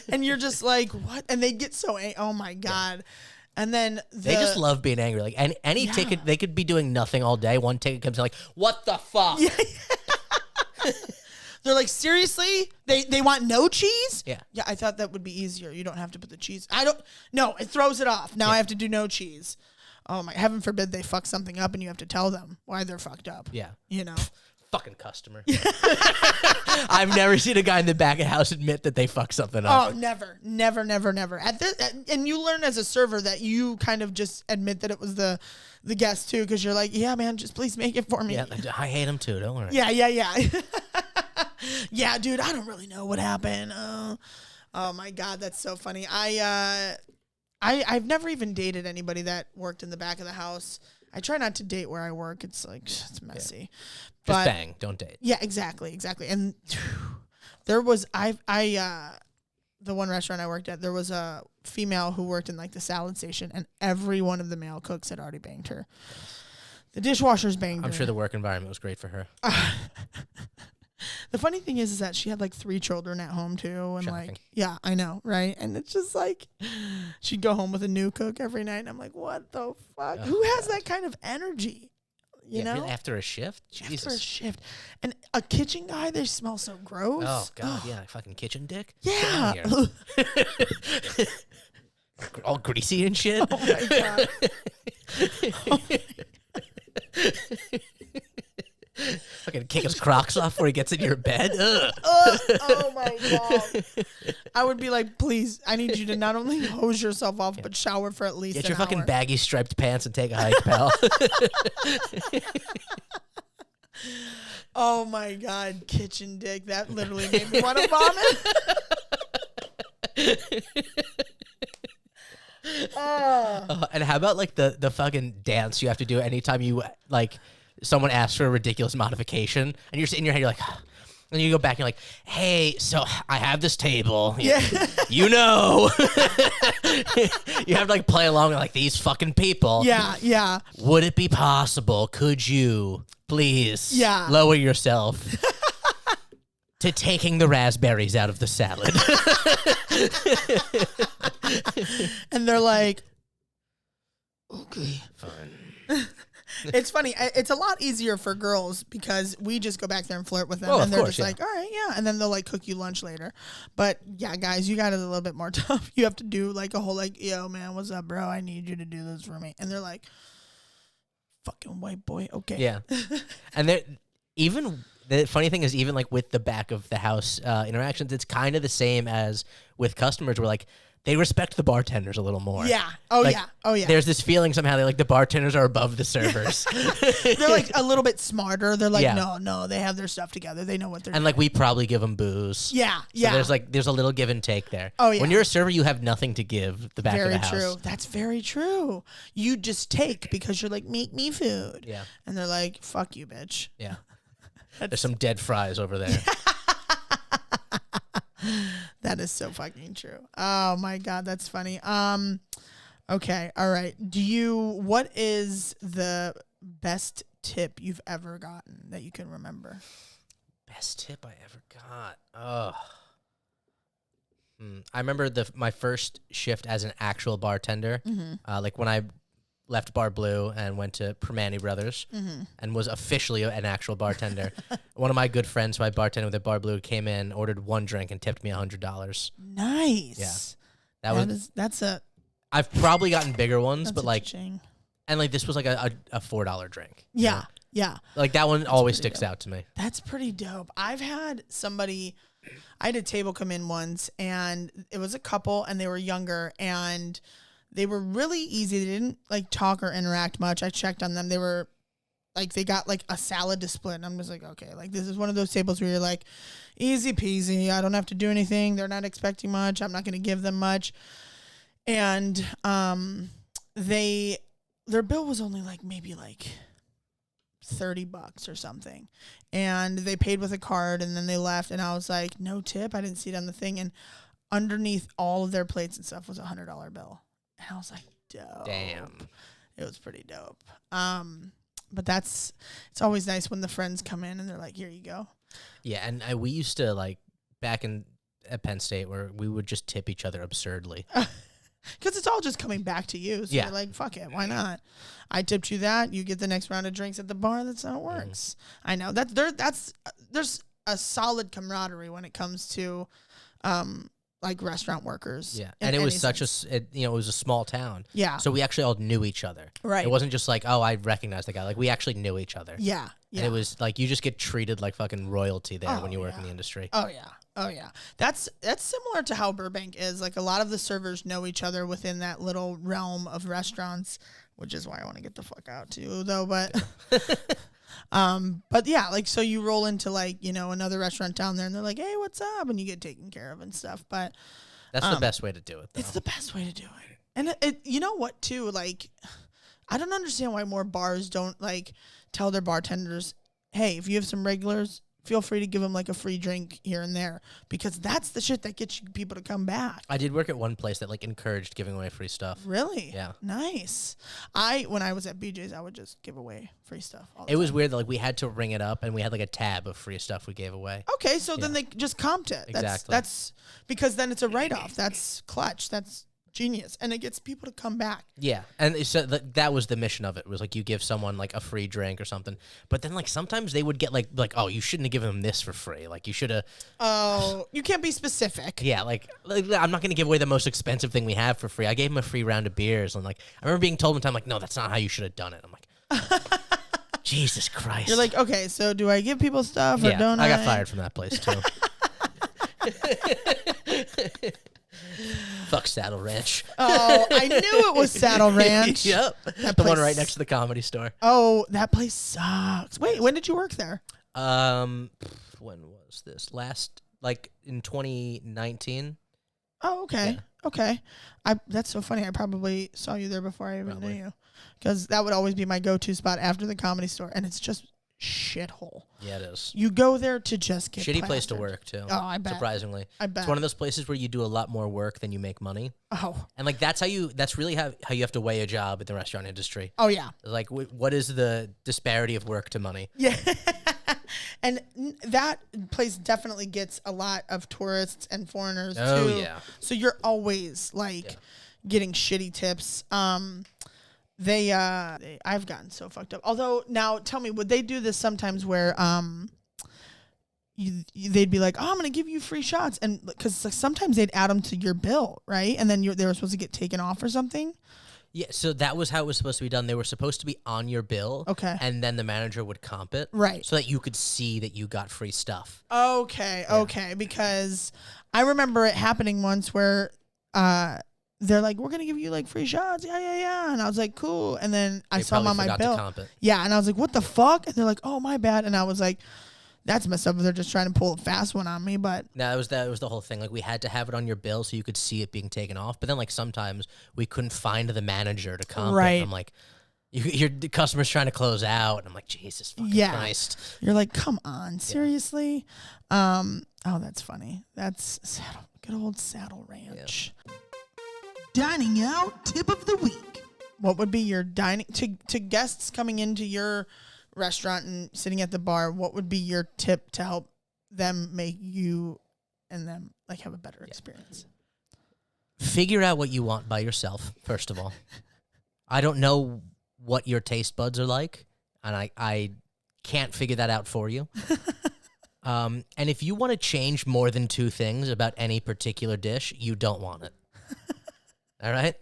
And you're just like, what? And they get so angry. Oh my God. Yeah. And then they just love being angry. Like any ticket, they could be doing nothing all day. One ticket comes in like, what the fuck? Yeah. They're like, seriously? They want no cheese? Yeah. Yeah, I thought that would be easier. You don't have to put the cheese. No, it throws it off. Now I have to do no cheese. Oh my, heaven forbid they fuck something up and you have to tell them why they're fucked up. Yeah. You know? Fucking customer. I've never seen a guy in the back of the house admit that they fucked something up. Oh, never. And you learn as a server that you kind of just admit that it was the guest too, because you're like, yeah, man, just please make it for me. Yeah, I hate him too. Don't worry. Yeah. Yeah, dude, I don't really know what happened. Oh my God, that's so funny. I've never even dated anybody that worked in the back of the house. I try not to date where I work. It's like, it's messy. Yeah. But, just bang, don't date. Yeah, exactly. And there was, the one restaurant I worked at, there was a female who worked in like the salad station and every one of the male cooks had already banged her. The dishwashers banged her. I'm sure the work environment was great for her. The funny thing is that she had like 3 children at home too. And Shocking. like, yeah, I know. Right. And it's just like, she'd go home with a new cook every night. And I'm like, what the fuck? Oh, who has that kind of energy? You know? Really, after a shift? Jesus. After a shift. And a kitchen guy, they smell so gross. Oh, God, yeah. Fucking kitchen dick? Yeah. Get out of here. All greasy and shit? Oh, my God. Fucking kick his Crocs off before he gets into your bed? Ugh. Oh, my God. I would be like, please, I need you to not only hose yourself off, but shower for at least Get an your fucking hour. baggy striped pants and take a hike, pal. Oh, my God. Kitchen dick. That literally made me want to vomit. And how about like the fucking dance you have to do anytime you like someone asks for a ridiculous modification and you're sitting in your head, you're like, and you go back and you're like, hey, so I have this table. Yeah. You know. You have to like play along with like these fucking people. Yeah. Would it be possible? Could you please Yeah. lower yourself to taking the raspberries out of the salad? And they're like, okay. Fine. It's funny. It's a lot easier for girls because we just go back there and flirt with them. Oh, and of they're course, just yeah. like, all right, yeah. And then they'll like cook you lunch later. But yeah, guys, you got it a little bit more tough. You have to do like a whole like, yo, man, what's up, bro? I need you to do this for me. And they're like, fucking white boy. Okay. Yeah. And the funny thing is, even like with the back of the house interactions, it's kind of the same as with customers where like they respect the bartenders a little more. Yeah. Oh, Like, yeah. Oh, yeah. There's this feeling somehow that like the bartenders are above the servers. They're like a little bit smarter. They're like, Yeah. no, they have their stuff together. They know what they're And doing. like we probably give them booze. Yeah. So Yeah. there's a little give and take there. Oh, yeah. When you're a server, you have nothing to give the back Very of the house. true. That's very true. You just take because you're like, make me food. Yeah. And they're like, fuck you, bitch. Yeah. There's some dead fries over there. That is so fucking true. Oh my God, that's funny. Okay. All right. What is the best tip you've ever gotten that you can remember? Best tip I ever got. Oh. I remember my first shift as an actual bartender, like when I left Bar Blue and went to Permane Brothers and was officially an actual bartender. One of my good friends who I bartended with at Bar Blue came in, ordered one drink, and tipped me $100. Nice. Yeah. I've probably gotten bigger ones, but like, cha-ching. and like this was like a $4 drink. Yeah. You know? Yeah. Like that one always sticks out to me. That's pretty dope. I had a table come in once, and it was a couple, and they were younger, and they were really easy. They didn't like talk or interact much. I checked on them. They were like, they got like a salad to split. And I'm just like, okay, like this is one of those tables where you're like, easy peasy. I don't have to do anything. They're not expecting much. I'm not going to give them much. And their bill was only like maybe like $30 or something, and they paid with a card, and then they left, and I was like, no tip. I didn't see it on the thing, and underneath all of their plates and stuff was a $100 bill, and I was like, dope. Damn, it was pretty dope. But it's always nice when the friends come in and they're like, here you go. Yeah, and we used to like back at Penn State where we would just tip each other absurdly. Because it's all just coming back to you. So you're like, fuck it, why not? I tipped you that. You get the next round of drinks at the bar. That's how it works. I know. There's a solid camaraderie when it comes to like restaurant workers. Yeah, and it was it was a small town. Yeah. So we actually all knew each other. Right. It wasn't just like, oh, I recognize the guy. Like we actually knew each other. Yeah. Yeah. And it was like you just get treated like fucking royalty there when you work in the industry. Oh yeah. Oh yeah. That's similar to how Burbank is. Like a lot of the servers know each other within that little realm of restaurants, which is why I want to get the fuck out too, though. But but yeah, like so you roll into like, another restaurant down there and they're like, hey, what's up? And you get taken care of and stuff. But that's the best way to do it, though. It's the best way to do it. And it you know what too, like I don't understand why more bars don't like tell their bartenders, hey, if you have some regulars, feel free to give them like a free drink here and there, because that's the shit that gets you people to come back. I did work at one place that like encouraged giving away free stuff. Really? Yeah. Nice. When I was at BJ's, I would just give away free stuff all the time. It was weird that like we had to ring it up and we had like a tab of free stuff we gave away. Okay, so then they just comped it. Exactly. That's because then it's a write-off. That's clutch. That's genius, and it gets people to come back. Yeah, and so that was the mission of it. Was like you give someone like a free drink or something, but then like sometimes they would get like oh, you shouldn't have given them this for free. Like you should have. Oh, you can't be specific. Yeah, like I'm not gonna give away the most expensive thing we have for free. I gave him a free round of beers, and like I remember being told one time like, no, that's not how you should have done it. I'm like, Jesus Christ. You're like, okay, so do I give people stuff or don't I? I got fired from that place too. Fuck Saddle Ranch. Oh, I knew it was Saddle Ranch. Yep. The one right next to the Comedy Store. Oh, that place sucks. Wait, when did you work there? When was this? Like in 2019. Oh, okay. Yeah. Okay. That's so funny. I probably saw you there before I even knew you. Because that would always be my go-to spot after the Comedy Store. And it's just shithole. Yeah, it is. You go there to just get shitty plastered. Place to work too. Oh, I bet. Surprisingly, I bet. It's one of those places where you do a lot more work than you make money. Oh, and like that's really how you have to weigh a job in the restaurant industry. Oh yeah. Like what is the disparity of work to money? Yeah. And that place definitely gets a lot of tourists and foreigners too. Oh yeah. So you're always like getting shitty tips. I've gotten so fucked up. Although now, tell me, would they do this sometimes where they'd be like, "Oh, I'm gonna give you free shots," and because sometimes they'd add them to your bill, right? And then they were supposed to get taken off or something. Yeah, so that was how it was supposed to be done. They were supposed to be on your bill, okay, and then the manager would comp it, right, so that you could see that you got free stuff. Okay, okay, because I remember it happening once where they're like, we're going to give you like free shots. Yeah. And I was like, cool. And then I saw them on my bill. Yeah. And I was like, what the fuck? And they're like, oh, my bad. And I was like, that's messed up. They're just trying to pull a fast one on me. But no, that was the whole thing. Like we had to have it on your bill so you could see it being taken off. But then like sometimes we couldn't find the manager to comp it. And I'm like, the customer's trying to close out. And I'm like, Jesus fucking Christ. You're like, come on. Seriously? Oh, that's funny. That's good old Saddle Ranch. Yeah. Dining out tip of the week. What would be your dining to guests coming into your restaurant and sitting at the bar? What would be your tip to help them make you and them like have a better experience? Figure out what you want by yourself, first of all. I don't know what your taste buds are like, and I can't figure that out for you. And if you want to change more than 2 things about any particular dish, you don't want it. All right?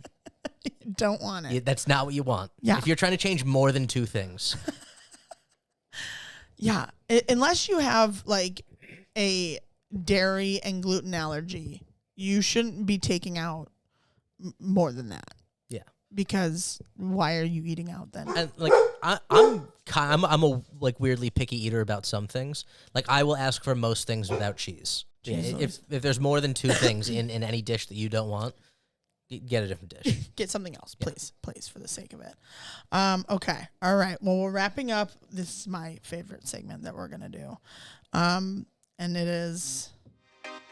You don't want it. That's not what you want. Yeah. If you're trying to change more than 2 things. Yeah. Unless you have like a dairy and gluten allergy, you shouldn't be taking out more than that. Yeah. Because why are you eating out then? And like I'm a like weirdly picky eater about some things. Like I will ask for most things without cheese. Yeah, if there's more than 2 things in any dish that you don't want, get a different dish. Get something else, please, for the sake of it. Okay, all right. Well, we're wrapping up. This is my favorite segment that we're gonna do, and it is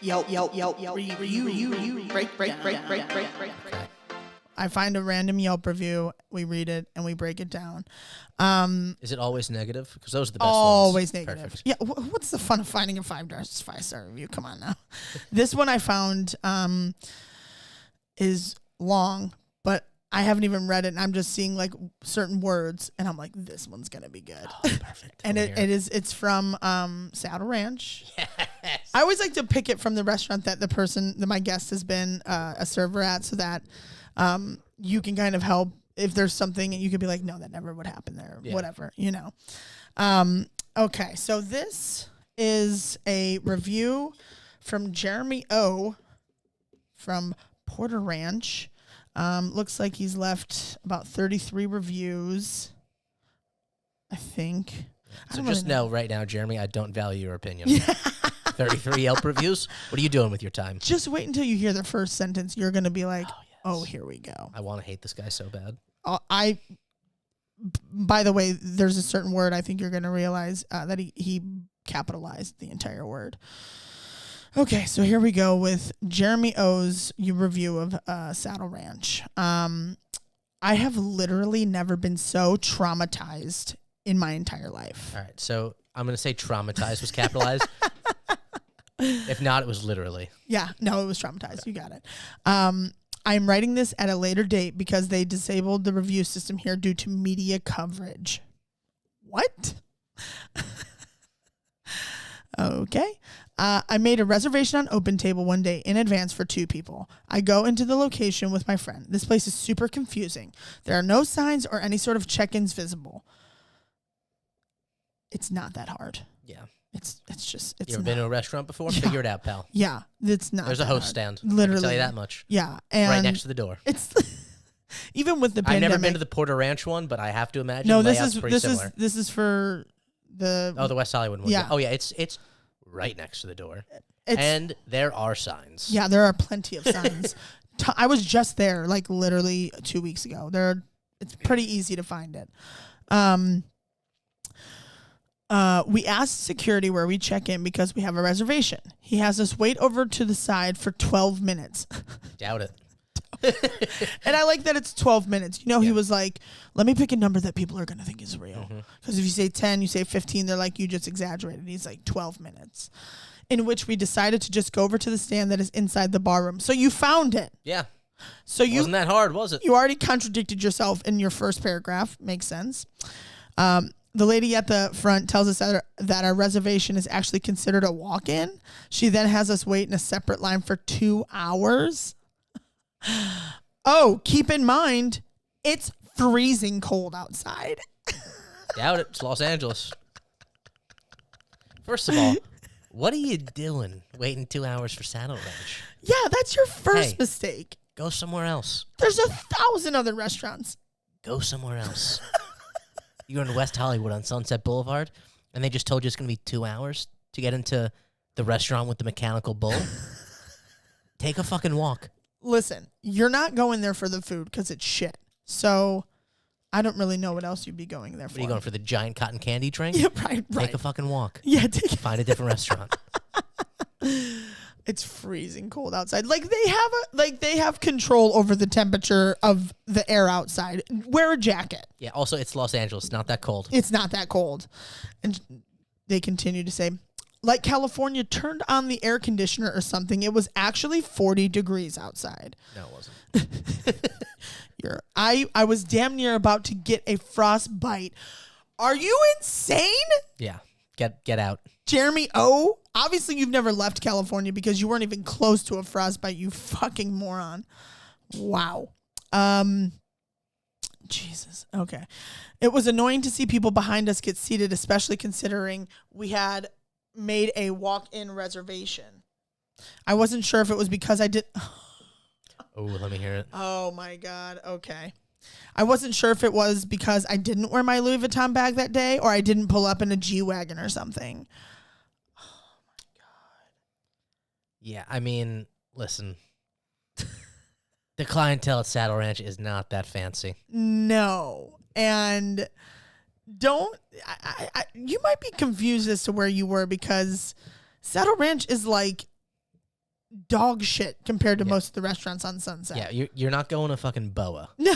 Yelp. Review. Break. I find a random Yelp review, we read it, and we break it down. Is it always negative? Because those are the best always ones. Negative. Perfect. Yeah, what's the fun of finding a 5-star review? Come on now. This one I found is long, but I haven't even read it, and I'm just seeing like certain words, and I'm like, this one's gonna be good. Oh, perfect. And it's from Saddle Ranch. Yes. I always like to pick it from the restaurant that my guest has been a server at, so that you can kind of help if there's something, and you could be like, no, that never would happen there, whatever, you know. Okay, so this is a review from Jeremy O. from Porter Ranch. Looks like he's left about 33 reviews, I think. So just know right now, Jeremy, I don't value your opinion. 33 Yelp reviews? What are you doing with your time? Just wait until you hear the first sentence. You're going to be like, oh, here we go. I want to hate this guy so bad. By the way, there's a certain word I think you're going to realize that he capitalized the entire word. Okay, so here we go with Jeremy O's review of Saddle Ranch. I have literally never been so traumatized in my entire life. All right, so I'm going to say traumatized was capitalized. If not, it was literally. Yeah, no, it was traumatized. You got it. I'm writing this at a later date because they disabled the review system here due to media coverage. What? Okay. I made a reservation on OpenTable one day in advance for 2 people. I go into the location with my friend. This place is super confusing. There are no signs or any sort of check-ins visible. It's not that hard. Yeah. It's You ever been to a restaurant before? Yeah. Figure it out, pal. Yeah, it's not. There's a host hard. stand. Literally. I can tell you that much. Yeah, and right next to the door. It's even with the pandemic. I've never been to the Porter Ranch one, but I have to imagine. No, this is for the the West Hollywood one. Yeah. Oh yeah, it's right next to the door, and there are signs. Yeah, there are plenty of signs. I was just there, like literally 2 weeks ago. It's pretty easy to find it. We asked security where we check in because we have a reservation. He has us wait over to the side for 12 minutes. Doubt it. And I like that it's 12 minutes. You know, he was like, let me pick a number that people are going to think is real. Because if you say 10, you say 15, they're like, you just exaggerated. He's like, 12 minutes. In which we decided to just go over to the stand that is inside the bar room. So you found it. Yeah. So wasn't that hard, was it? You already contradicted yourself in your first paragraph. Makes sense. The lady at the front tells us that our reservation is actually considered a walk-in. She then has us wait in a separate line for 2 hours. Oh, keep in mind, it's freezing cold outside. Doubt it. It's Los Angeles. First of all, what are you doing waiting 2 hours for Saddle Ranch? Yeah, that's your first mistake. Go somewhere else. There's 1,000 other restaurants. Go somewhere else. You're in West Hollywood on Sunset Boulevard, and they just told you it's going to be 2 hours to get into the restaurant with the mechanical bull? Take a fucking walk. Listen, you're not going there for the food because it's shit. So I don't really know what else you'd be going there for. What are you going for, the giant cotton candy drink? Yeah, right. Take a fucking walk. Yeah, Find a different restaurant. It's freezing cold outside. Like they have control over the temperature of the air outside. Wear a jacket. Yeah. Also, it's Los Angeles. Not that cold. It's not that cold. And they continue to say, like California turned on the air conditioner or something. It was actually 40 degrees outside. No, it wasn't. I was damn near about to get a frostbite. Are you insane? Yeah. Get out. Jeremy O, obviously you've never left California because you weren't even close to a frostbite, you fucking moron. Wow. Jesus. Okay. It was annoying to see people behind us get seated, especially considering we had made a walk-in reservation. I wasn't sure if it was because I did... Oh, let me hear it. Oh, my God. Okay. I wasn't sure if it was because I didn't wear my Louis Vuitton bag that day or I didn't pull up in a G-Wagon or something. Yeah, I mean, listen. The clientele at Saddle Ranch is not that fancy. No. And you might be confused as to where you were because Saddle Ranch is like dog shit compared to most of the restaurants on Sunset. Yeah, you're not going to fucking Boa. No.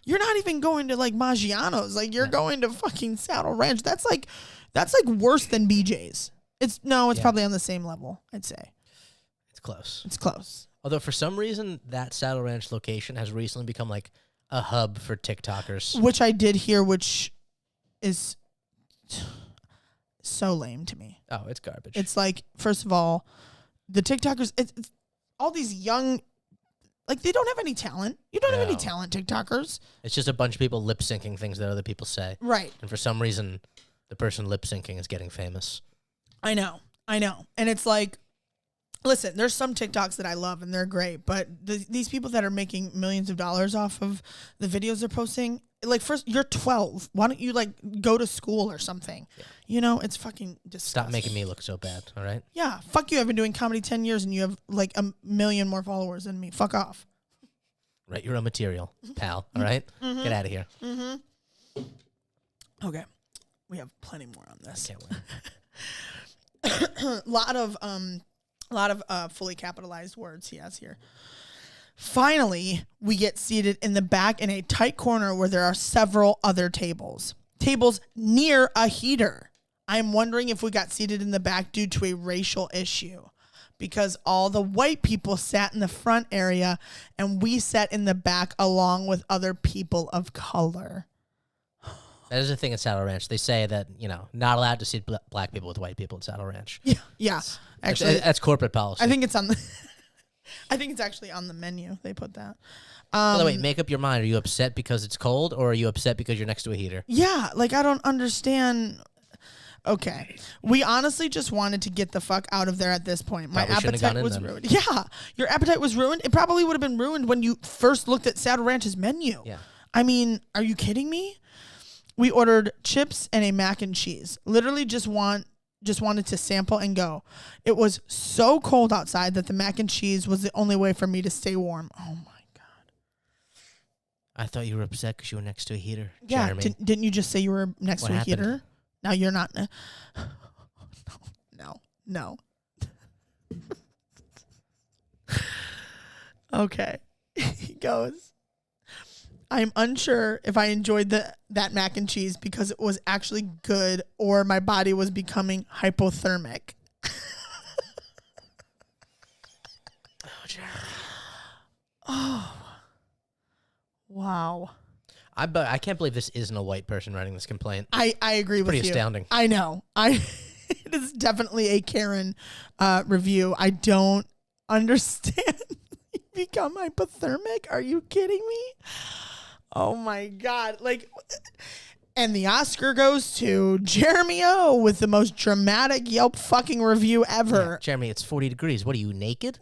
You're not even going to like Maggiano's. Like you're going to fucking Saddle Ranch. That's like worse than BJ's. It's probably on the same level, I'd say. It's close. It's close. Although for some reason that Saddle Ranch location has recently become like a hub for TikTokers. Which I did hear, which is so lame to me. Oh, it's garbage. It's like, first of all, the TikTokers, it's all these young, like they don't have any talent. You don't have any talent, TikTokers. It's just a bunch of people lip syncing things that other people say. Right. And for some reason, the person lip syncing is getting famous. I know. And it's like, listen, there's some TikToks that I love and they're great, but these people that are making millions of dollars off of the videos they're posting, like first, you're 12. Why don't you like go to school or something? Yeah. You know, it's fucking disgusting. Stop making me look so bad, all right? Yeah, fuck you. I've been doing comedy 10 years and you have like 1 million more followers than me. Fuck off. Right, you're a material, pal, all right? Mm-hmm. Get out of here. Mm-hmm. Okay, we have plenty more on this. I can't wait. A lot of fully capitalized words he has here. Finally, we get seated in the back in a tight corner where there are several other tables near a heater. I'm wondering if we got seated in the back due to a racial issue because all the white people sat in the front area and we sat in the back along with other people of color. That is the thing at Saddle Ranch. They say that, not allowed to see black people with white people at Saddle Ranch. Yeah. Actually, that's corporate policy. I think it's I think it's actually on the menu. They put that. By the way, make up your mind. Are you upset because it's cold or are you upset because you're next to a heater? Yeah, like I don't understand. Okay. We honestly just wanted to get the fuck out of there at this point. My appetite was ruined. Yeah. Your appetite was ruined. It probably would have been ruined when you first looked at Saddle Ranch's menu. Yeah. I mean, are you kidding me? We ordered chips and a mac and cheese. Literally just wanted to sample and go. It was so cold outside that the mac and cheese was the only way for me to stay warm. Oh my God. I thought you were upset because you were next to a heater. Yeah. Didn't you just say you were next to a heater? Now you're not. No. Okay. He goes, I'm unsure if I enjoyed that mac and cheese because it was actually good or my body was becoming hypothermic. Oh, wow. I can't believe this isn't a white person writing this complaint. I agree with you. Pretty astounding. I know. It is definitely a Karen review. I don't understand. You become hypothermic? Are you kidding me? Oh my God. And the Oscar goes to Jeremy O with the most dramatic Yelp fucking review ever. Yeah, Jeremy, it's 40 degrees. What are you, naked?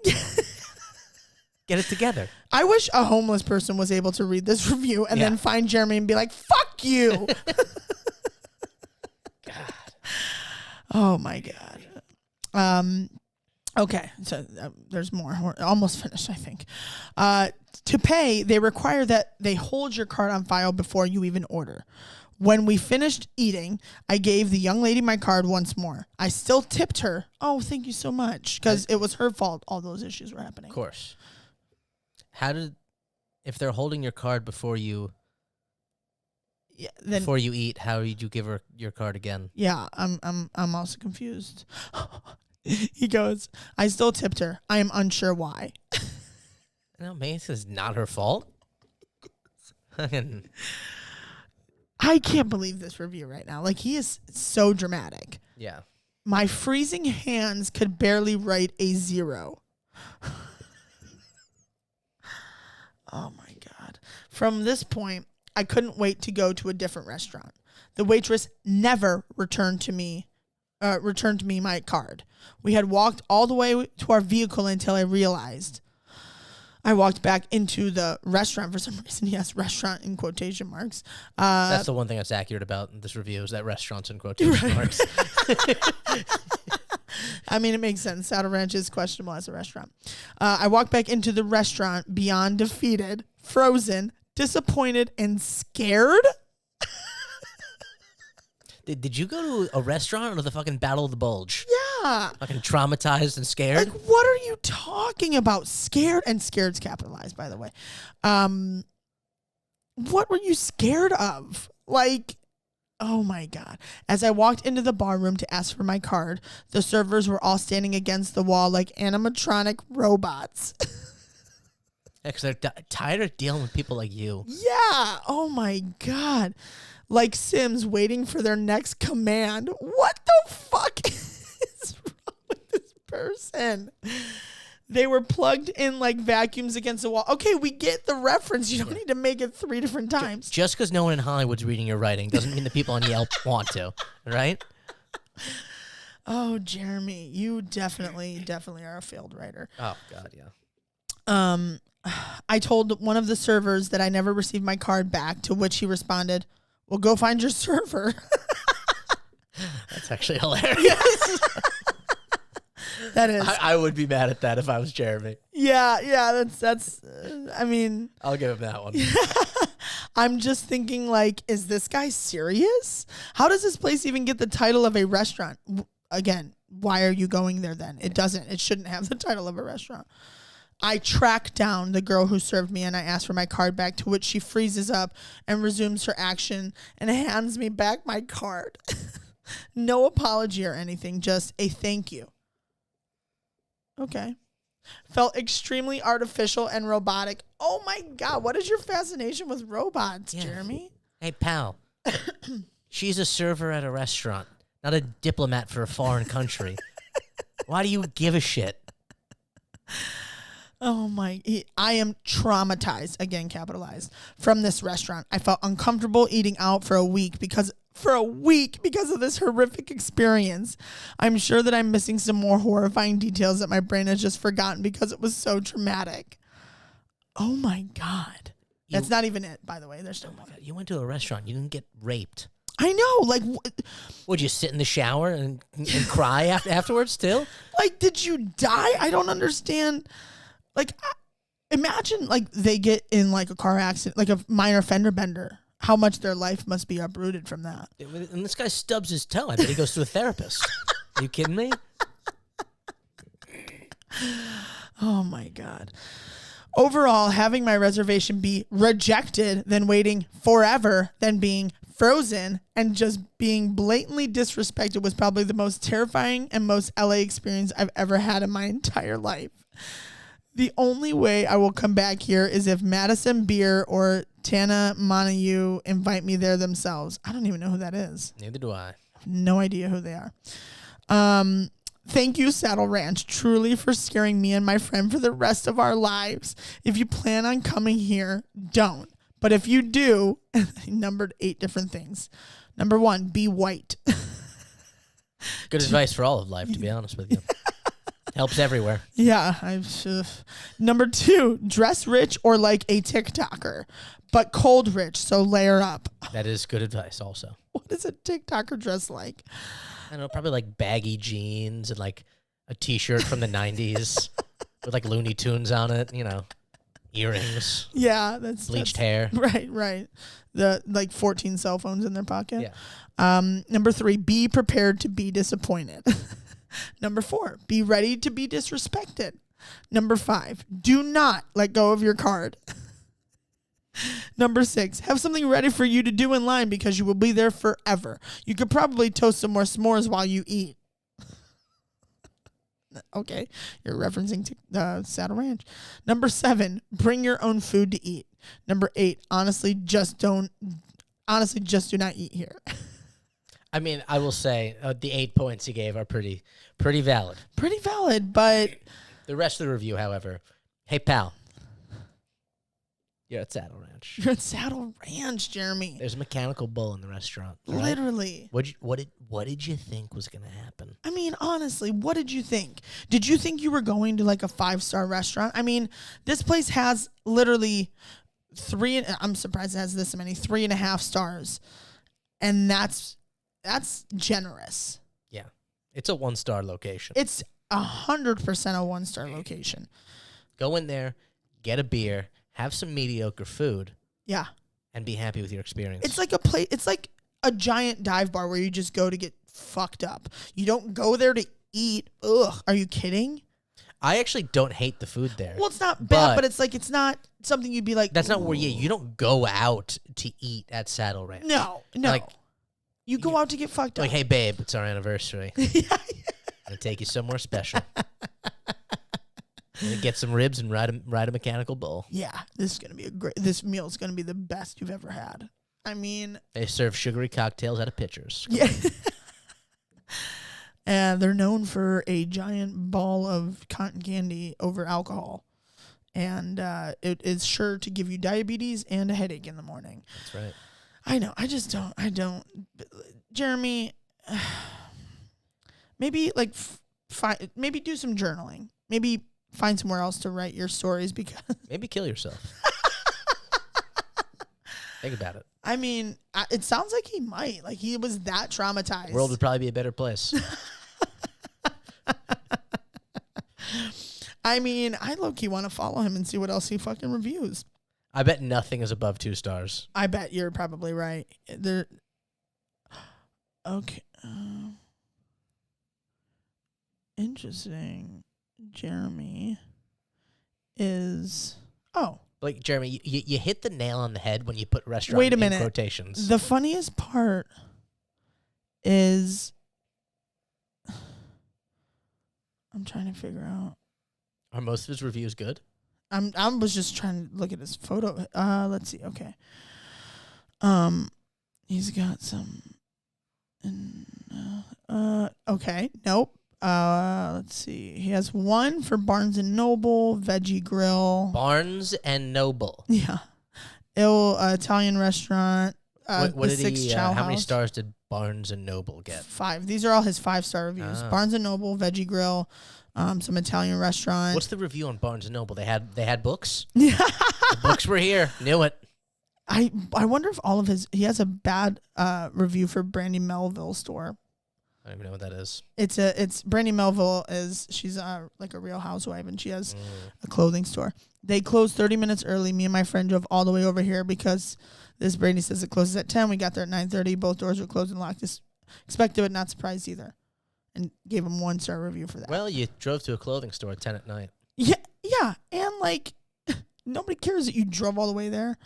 Get it together. I wish a homeless person was able to read this review and then find Jeremy and be like, fuck you. God. Oh my God. Okay, so there's more. We're almost finished, I think. To pay, they require that they hold your card on file before you even order. When we finished eating, I gave the young lady my card once more. I still tipped her. Oh, thank you so much. Because it was her fault all those issues were happening. Of course. If they're holding your card before you eat, how did you give her your card again? Yeah, I'm also confused. He goes, I still tipped her. I am unsure why. No, maybe this is not her fault. I can't believe this review right now. Like, he is so dramatic. Yeah. My freezing hands could barely write a 0. Oh, my God. From this point, I couldn't wait to go to a different restaurant. The waitress never returned me my card. We had walked all the way to our vehicle until I realized. I walked back into the restaurant. For some reason, yes, restaurant in quotation marks. That's the one thing that's accurate about this review is that restaurants in quotation marks. I mean, it makes sense. Saddle Ranch is questionable as a restaurant. I walked back into the restaurant beyond defeated, frozen, disappointed, and scared. Did you go to a restaurant or the fucking Battle of the Bulge? Yeah. Fucking traumatized and scared? Like, what are you talking about? Scared, and scared's capitalized, by the way. What were you scared of? Like, oh my God. As I walked into the bar room to ask for my card, the servers were all standing against the wall like animatronic robots. Yeah, because they're tired of dealing with people like you. Yeah. Oh my God. Like Sims waiting for their next command. What the fuck is wrong with this person? They were plugged in like vacuums against the wall. Okay, we get the reference. You don't need to make it 3 different times. Just because no one in Hollywood's reading your writing doesn't mean the people on Yelp want to, right? Oh, Jeremy, you definitely are a failed writer. Oh, God, yeah. I told one of the servers that I never received my card back, to which he responded, well, go find your server. That's actually hilarious. That is. I would be mad at that if I was Jeremy. Yeah, that's I mean. I'll give him that one. I'm just thinking, like, is this guy serious? How does this place even get the title of a restaurant? Again, why are you going there then? It doesn't. It shouldn't have the title of a restaurant. I track down the girl who served me and I ask for my card back, to which she freezes up and resumes her action and hands me back my card. No apology or anything, just a thank you. Okay. Felt extremely artificial and robotic. Oh my God, what is your fascination with robots, Jeremy? Hey, pal. She's a server at a restaurant, not a diplomat for a foreign country. Why do you give a shit? Oh my, I am traumatized, again capitalized, from this restaurant. I felt uncomfortable eating out for a week because of this horrific experience. I'm sure that I'm missing some more horrifying details that my brain has just forgotten because it was so traumatic. Oh my God. That's not even it, by the way. There's still more. You went to a restaurant. You didn't get raped. I know. Like, would you sit in the shower and cry afterwards still? Like, did you die? I don't understand. Like, imagine, like, they get in, like, a car accident, like a minor fender bender. How much their life must be uprooted from that. And this guy stubs his toe. I bet he goes to a therapist. Are you kidding me? Oh, my God. Overall, having my reservation be rejected, then waiting forever, then being frozen, and just being blatantly disrespected was probably the most terrifying and most LA experience I've ever had in my entire life. The only way I will come back here is if Madison Beer or Tana Montague invite me there themselves. I don't even know who that is. Neither do I. I have no idea who they are. Thank you, Saddle Ranch, truly for scaring me and my friend for the rest of our lives. If you plan on coming here, don't. But if you do, I numbered 8 different things. Number 1, be white. Good advice for all of life, to be honest with you. Helps everywhere. Yeah. Number 2, dress rich or like a TikToker, but cold rich, so layer up. That is good advice also. What is a TikToker dress like? I don't know, probably like baggy jeans and like a t-shirt from the 90s with like Looney Tunes on it, you know, Earrings. Yeah, bleached hair. Right. The 14 cell phones in their pocket. Yeah. Number 3, be prepared to be disappointed. Number 4, be ready to be disrespected. Number 5, do not let go of your card. Number 6, have something ready for you to do in line because you will be there forever. You could probably toast some more s'mores while you eat. Okay, you're referencing to Saddle Ranch. Number 7, bring your own food to eat. Number 8, honestly, just do not eat here. I mean, I will say the 8 points you gave are pretty valid. Pretty valid, but The rest of the review, however, hey pal, you're at Saddle Ranch. You're at Saddle Ranch, Jeremy. There's a mechanical bull in the restaurant. Right? Literally. What did you think was gonna happen? I mean, honestly, what did you think? Did you think you were going to like a 5-star restaurant? I mean, this place has literally I'm surprised it has this many, 3.5 stars. And that's generous. Yeah. It's a 1-star location. It's 100% a 1-star location. Go in there, get a beer, have some mediocre food. Yeah. And be happy with your experience. It's like it's like a giant dive bar where you just go to get fucked up. You don't go there to eat. Ugh. Are you kidding? I actually don't hate the food there. Well, it's not bad, but it's like it's not something you'd be like. That's not where you don't go out to eat at Saddle Ranch. No. Like, you go out to get fucked up. Like, hey babe, it's our anniversary. Yeah. I'm gonna take you somewhere special. I'm gonna get some ribs and ride a mechanical bull. Yeah, this meal is gonna be the best you've ever had. I mean, they serve sugary cocktails out of pitchers. Yeah. And they're known for a giant ball of cotton candy over alcohol. And it is sure to give you diabetes and a headache in the morning. That's right. I know. I don't. Jeremy, maybe maybe do some journaling. Maybe find somewhere else to write your stories because. Maybe kill yourself. Think about it. I mean, it sounds like he might. Like he was that traumatized. The world would probably be a better place. I mean, I low-key want to follow him and see what else he fucking reviews. I bet nothing is above 2 stars. I bet you're probably right. Okay. Interesting. Jeremy is... Oh. Like, Jeremy, you hit the nail on the head when you put restaurant Wait a in minute. quotations. The funniest part is... I'm trying to figure out... Are most of his reviews good? I was just trying to look at his photo. Let's see. Okay. He's got some. Okay. Nope. Let's see. He has one for Barnes and Noble Veggie Grill. Barnes and Noble. Yeah. Italian restaurant. What did he? Chow how many House. stars did Barnes and Noble get? 5. These are all his 5-star reviews. Barnes and Noble Veggie Grill. Some Italian restaurant. What's the review on Barnes and Noble? They had books. Yeah. The books were here. Knew it. I wonder if all of he has a bad review for Brandy Melville store. I don't even know what that is. It's Brandy Melville she's like a real housewife and she has a clothing store. They closed 30 minutes early. Me and my friend drove all the way over here because this Brandy says it closes at 10. We got there at 9:30. Both doors were closed and locked. Just expected but not surprised either. And gave him 1-star review for that. Well, you drove to a clothing store at 10 at night. Yeah, and like nobody cares that you drove all the way there.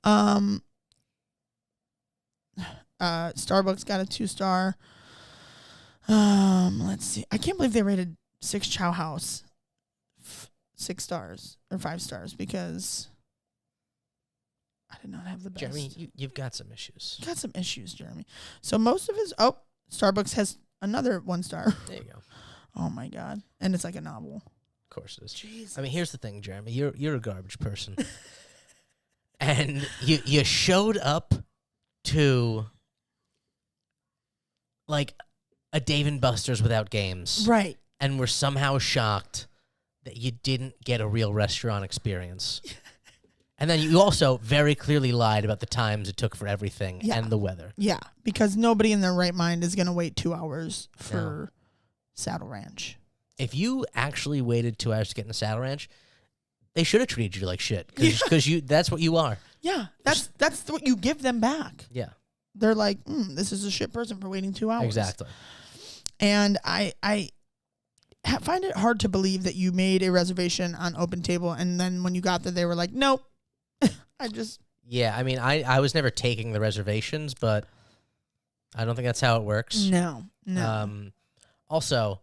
Starbucks got a 2-star. Let's see. I can't believe they rated 6 Chow House 6 stars or 5 stars because I did not have the best. Jeremy, you've got some issues. Got some issues, Jeremy. So most of his Starbucks has another 1-star. There you go. Oh my God. And it's like a novel. Of course it is. Jesus. I mean, here's the thing, Jeremy. You're a garbage person. And you showed up to like a Dave & Buster's without games. Right. And were somehow shocked that you didn't get a real restaurant experience. And then you also very clearly lied about the times it took for everything and the weather. Yeah, because nobody in their right mind is going to wait 2 hours for Saddle Ranch. If you actually waited 2 hours to get in a Saddle Ranch, they should have treated you like shit because that's what you are. Yeah, that's what you give them back. Yeah. They're like, this is a shit person for waiting 2 hours. Exactly. And I find it hard to believe that you made a reservation on Open Table, and then when you got there, they were like, nope. Yeah, I mean, I was never taking the reservations, but I don't think that's how it works. No. Also,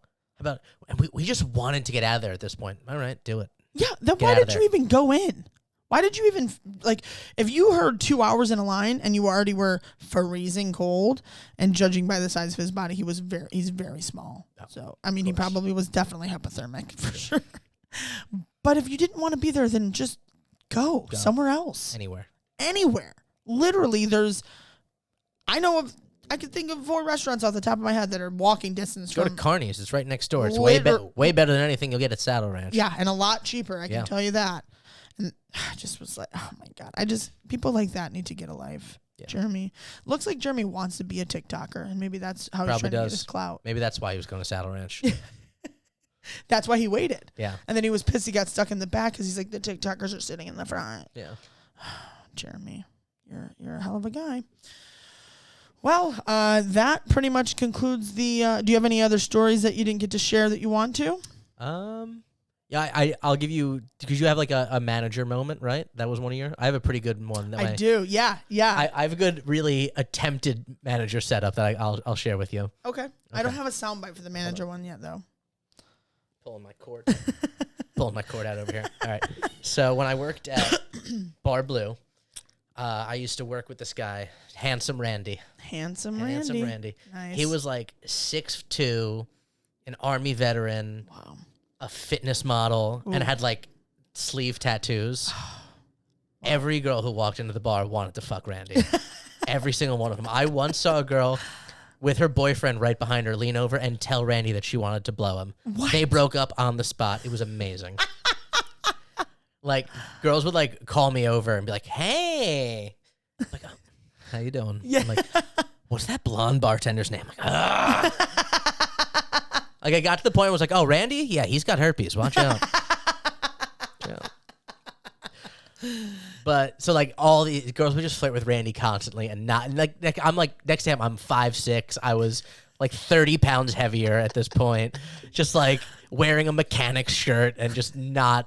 we just wanted to get out of there at this point. All right, do it. Yeah, then why did you even go in? Why did you even, like, if you heard 2 hours in a line and you already were freezing cold, and judging by the size of his body, he's very small. Oh, so, I mean, he probably was definitely hypothermic for sure. But if you didn't want to be there, then just go somewhere else. Anywhere. Literally, I can think of 4 restaurants off the top of my head that are walking distance Go to Carney's. It's right next door. It's way better than anything you'll get at Saddle Ranch. Yeah, and a lot cheaper. I can tell you that. And I just was like, oh my God. People like that need to get a life. Yeah. Jeremy. Looks like Jeremy wants to be a TikToker, and maybe that's how he's trying to get his clout. Maybe that's why he was going to Saddle Ranch. That's why he waited. Yeah. And then he was pissed he got stuck in the back because he's like, the TikTokers are sitting in the front. Yeah. Jeremy, you're a hell of a guy. Well, that pretty much concludes the... do you have any other stories that you didn't get to share that you want to? Yeah, I'll give you... Because you have like a manager moment, right? That was one of your... I have a pretty good one. I do, yeah. I have a good, really attempted manager setup that I'll share with you. Okay. I don't have a soundbite for the manager one yet, though. Pulling my cord. Pulling my cord out over here. All right. So when I worked at Bar Blue, I used to work with this guy, Handsome Randy. Handsome Randy. Nice. He was like 6'2", an Army veteran, a fitness model, and had like sleeve tattoos. Every girl who walked into the bar wanted to fuck Randy. Every single one of them. I once saw a girl with her boyfriend right behind her lean over and tell Randy that she wanted to blow him. What? They broke up on the spot. It was amazing. Like, girls would, like, call me over and be like, hey. I'm like, oh, how you doing? Yeah. I'm like, what's that blonde bartender's name? I'm like, ah. Like, I got to the point where I was like, oh, Randy? Yeah, he's got herpes. Watch out. Yeah. But, so, like, all the girls would just flirt with Randy constantly and not, like I'm like, next time I'm 5'6". I was, like, 30 pounds heavier at this point. Just, like, wearing a mechanic's shirt and just not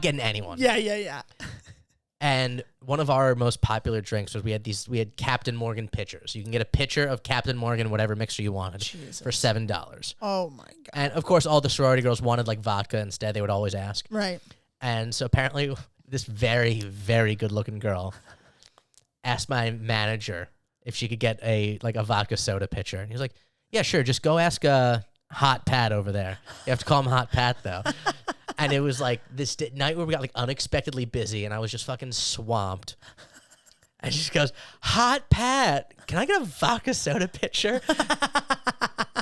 getting anyone. Yeah. And one of our most popular drinks was we had Captain Morgan pitchers. You can get a pitcher of Captain Morgan, whatever mixture you wanted, for $7. Oh my God. And of course, all the sorority girls wanted like vodka instead. They would always ask. Right. And so apparently this very, very good looking girl asked my manager if she could get a vodka soda pitcher. And he was like, yeah, sure. Just go ask Hot Pat over there. You have to call him Hot Pat though. And it was like this night where we got like unexpectedly busy and I was just fucking swamped. And she just goes, Hot Pat, can I get a vodka soda pitcher?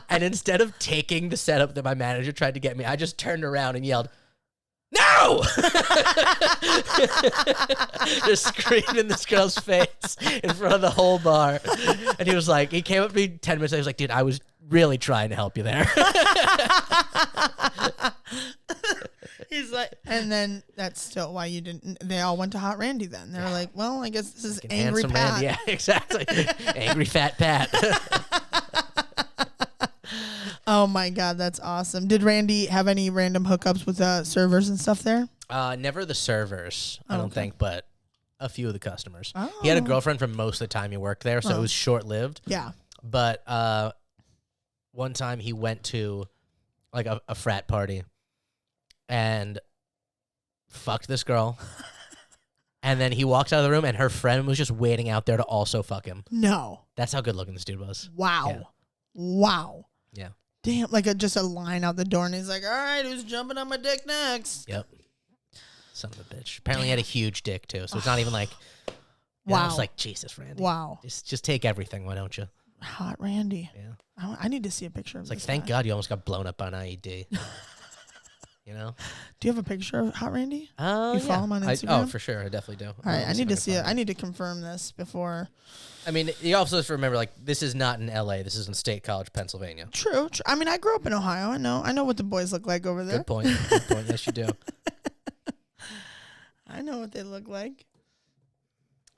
And instead of taking the setup that my manager tried to get me, I just turned around and yelled, no! Just screamed in this girl's face in front of the whole bar. And he came up to me 10 minutes later, he was like, dude, I was really trying to help you there. He's like, and then that's still why you didn't. They all went to Hot Randy then. They were like, well, I guess this is Angry Pat. Randy. Yeah, exactly. Angry Fat Pat. Oh my God, that's awesome. Did Randy have any random hookups with servers and stuff there? Never the servers, I don't think, but a few of the customers. Oh. He had a girlfriend for most of the time he worked there, so it was short-lived. Yeah. But one time he went to like a frat party and fucked this girl. And then he walks out of the room and her friend was just waiting out there to also fuck him. No. That's how good looking this dude was. Wow. Yeah. Wow. Yeah. Damn, like just a line out the door and he's like, all right, who's jumping on my dick next? Yep. Son of a bitch. Apparently he had a huge dick too, so it's not even like, wow. It's like, Jesus, Randy. Wow. Just take everything, why don't you? Hot Randy. Yeah. I need to see a picture of this. It's like, thank God you almost got blown up by an IED. You know? Do you have a picture of Hot Randy? You follow him on Instagram? Oh, for sure. I definitely do. All right, I need to see it. I need to confirm this before. I mean, you also have to remember, like, this is not in L.A. This is in State College, Pennsylvania. True. I mean, I grew up in Ohio. I know what the boys look like over there. Good point. Good point. Yes, you do. I know what they look like.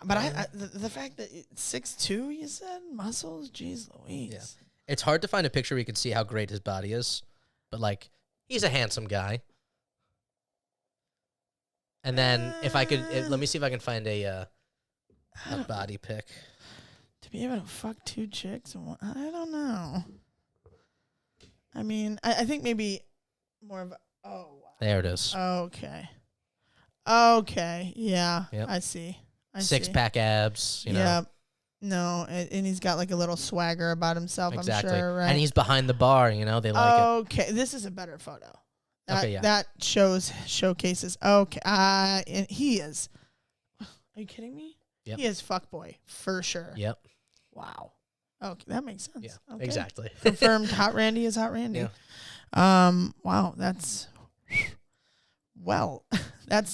But the fact that 6'2", you said? Muscles? Jeez Louise. Yeah. It's hard to find a picture where you can see how great his body is. But, like, he's a handsome guy. And then if I could, let me see if I can find a body pic. To be able to fuck 2 chicks in one, I don't know. I mean, I think maybe more of wow. There it is. Okay. Yeah. Yep. I see. 6-pack abs, you know. Yeah. No, and he's got like a little swagger about himself, Exactly. I'm sure, right? And he's behind the bar, you know, they like it. Okay, this is a better photo. Okay, yeah. That showcases. Okay, and he is. Are you kidding me? Yep. He is fuckboy for sure. Yep. Wow. Okay, that makes sense. Yeah, okay. exactly. Confirmed. Hot Randy is Hot Randy. Yeah. Wow, that's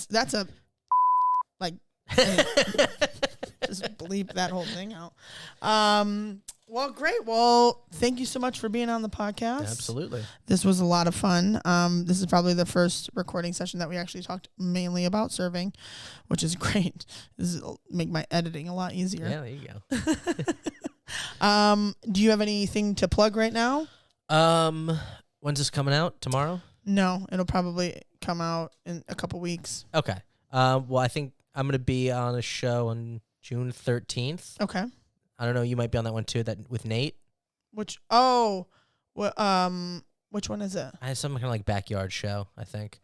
that's a like just bleep that whole thing out. Well, great. Well, thank you so much for being on the podcast. Absolutely. This was a lot of fun. This is probably the first recording session that we actually talked mainly about serving, which is great. This will make my editing a lot easier. Yeah, there you go. Do you have anything to plug right now? When's this coming out? Tomorrow? No, it'll probably come out in a couple weeks. Okay. Well, I think I'm going to be on a show on June 13th. Okay. I don't know. You might be on that one too. That with Nate. Which one is it? I had some kind of like backyard show. I think.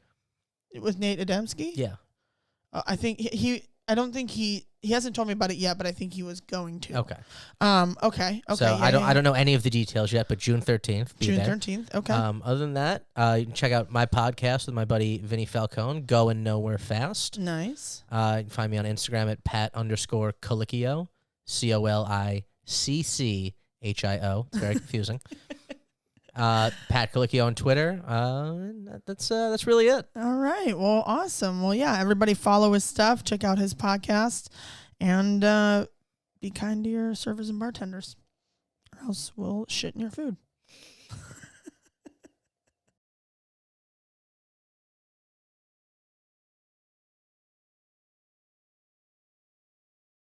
With Nate Adamski? Yeah. I think he. I don't think he hasn't told me about it yet, but I think he was going to. Okay. Okay. So yeah, I don't know any of the details yet, but June 13th. June 13th. Okay. Other than that, you can check out my podcast with my buddy Vinny Falcone. Going Nowhere Fast. Nice. You can find me on Instagram at Pat_Colicchio. Colicchio. It's very confusing. Pat Colicchio on Twitter. That's really it. All right. Well, awesome. Well, yeah, everybody follow his stuff, check out his podcast, and be kind to your servers and bartenders, or else we'll shit in your food.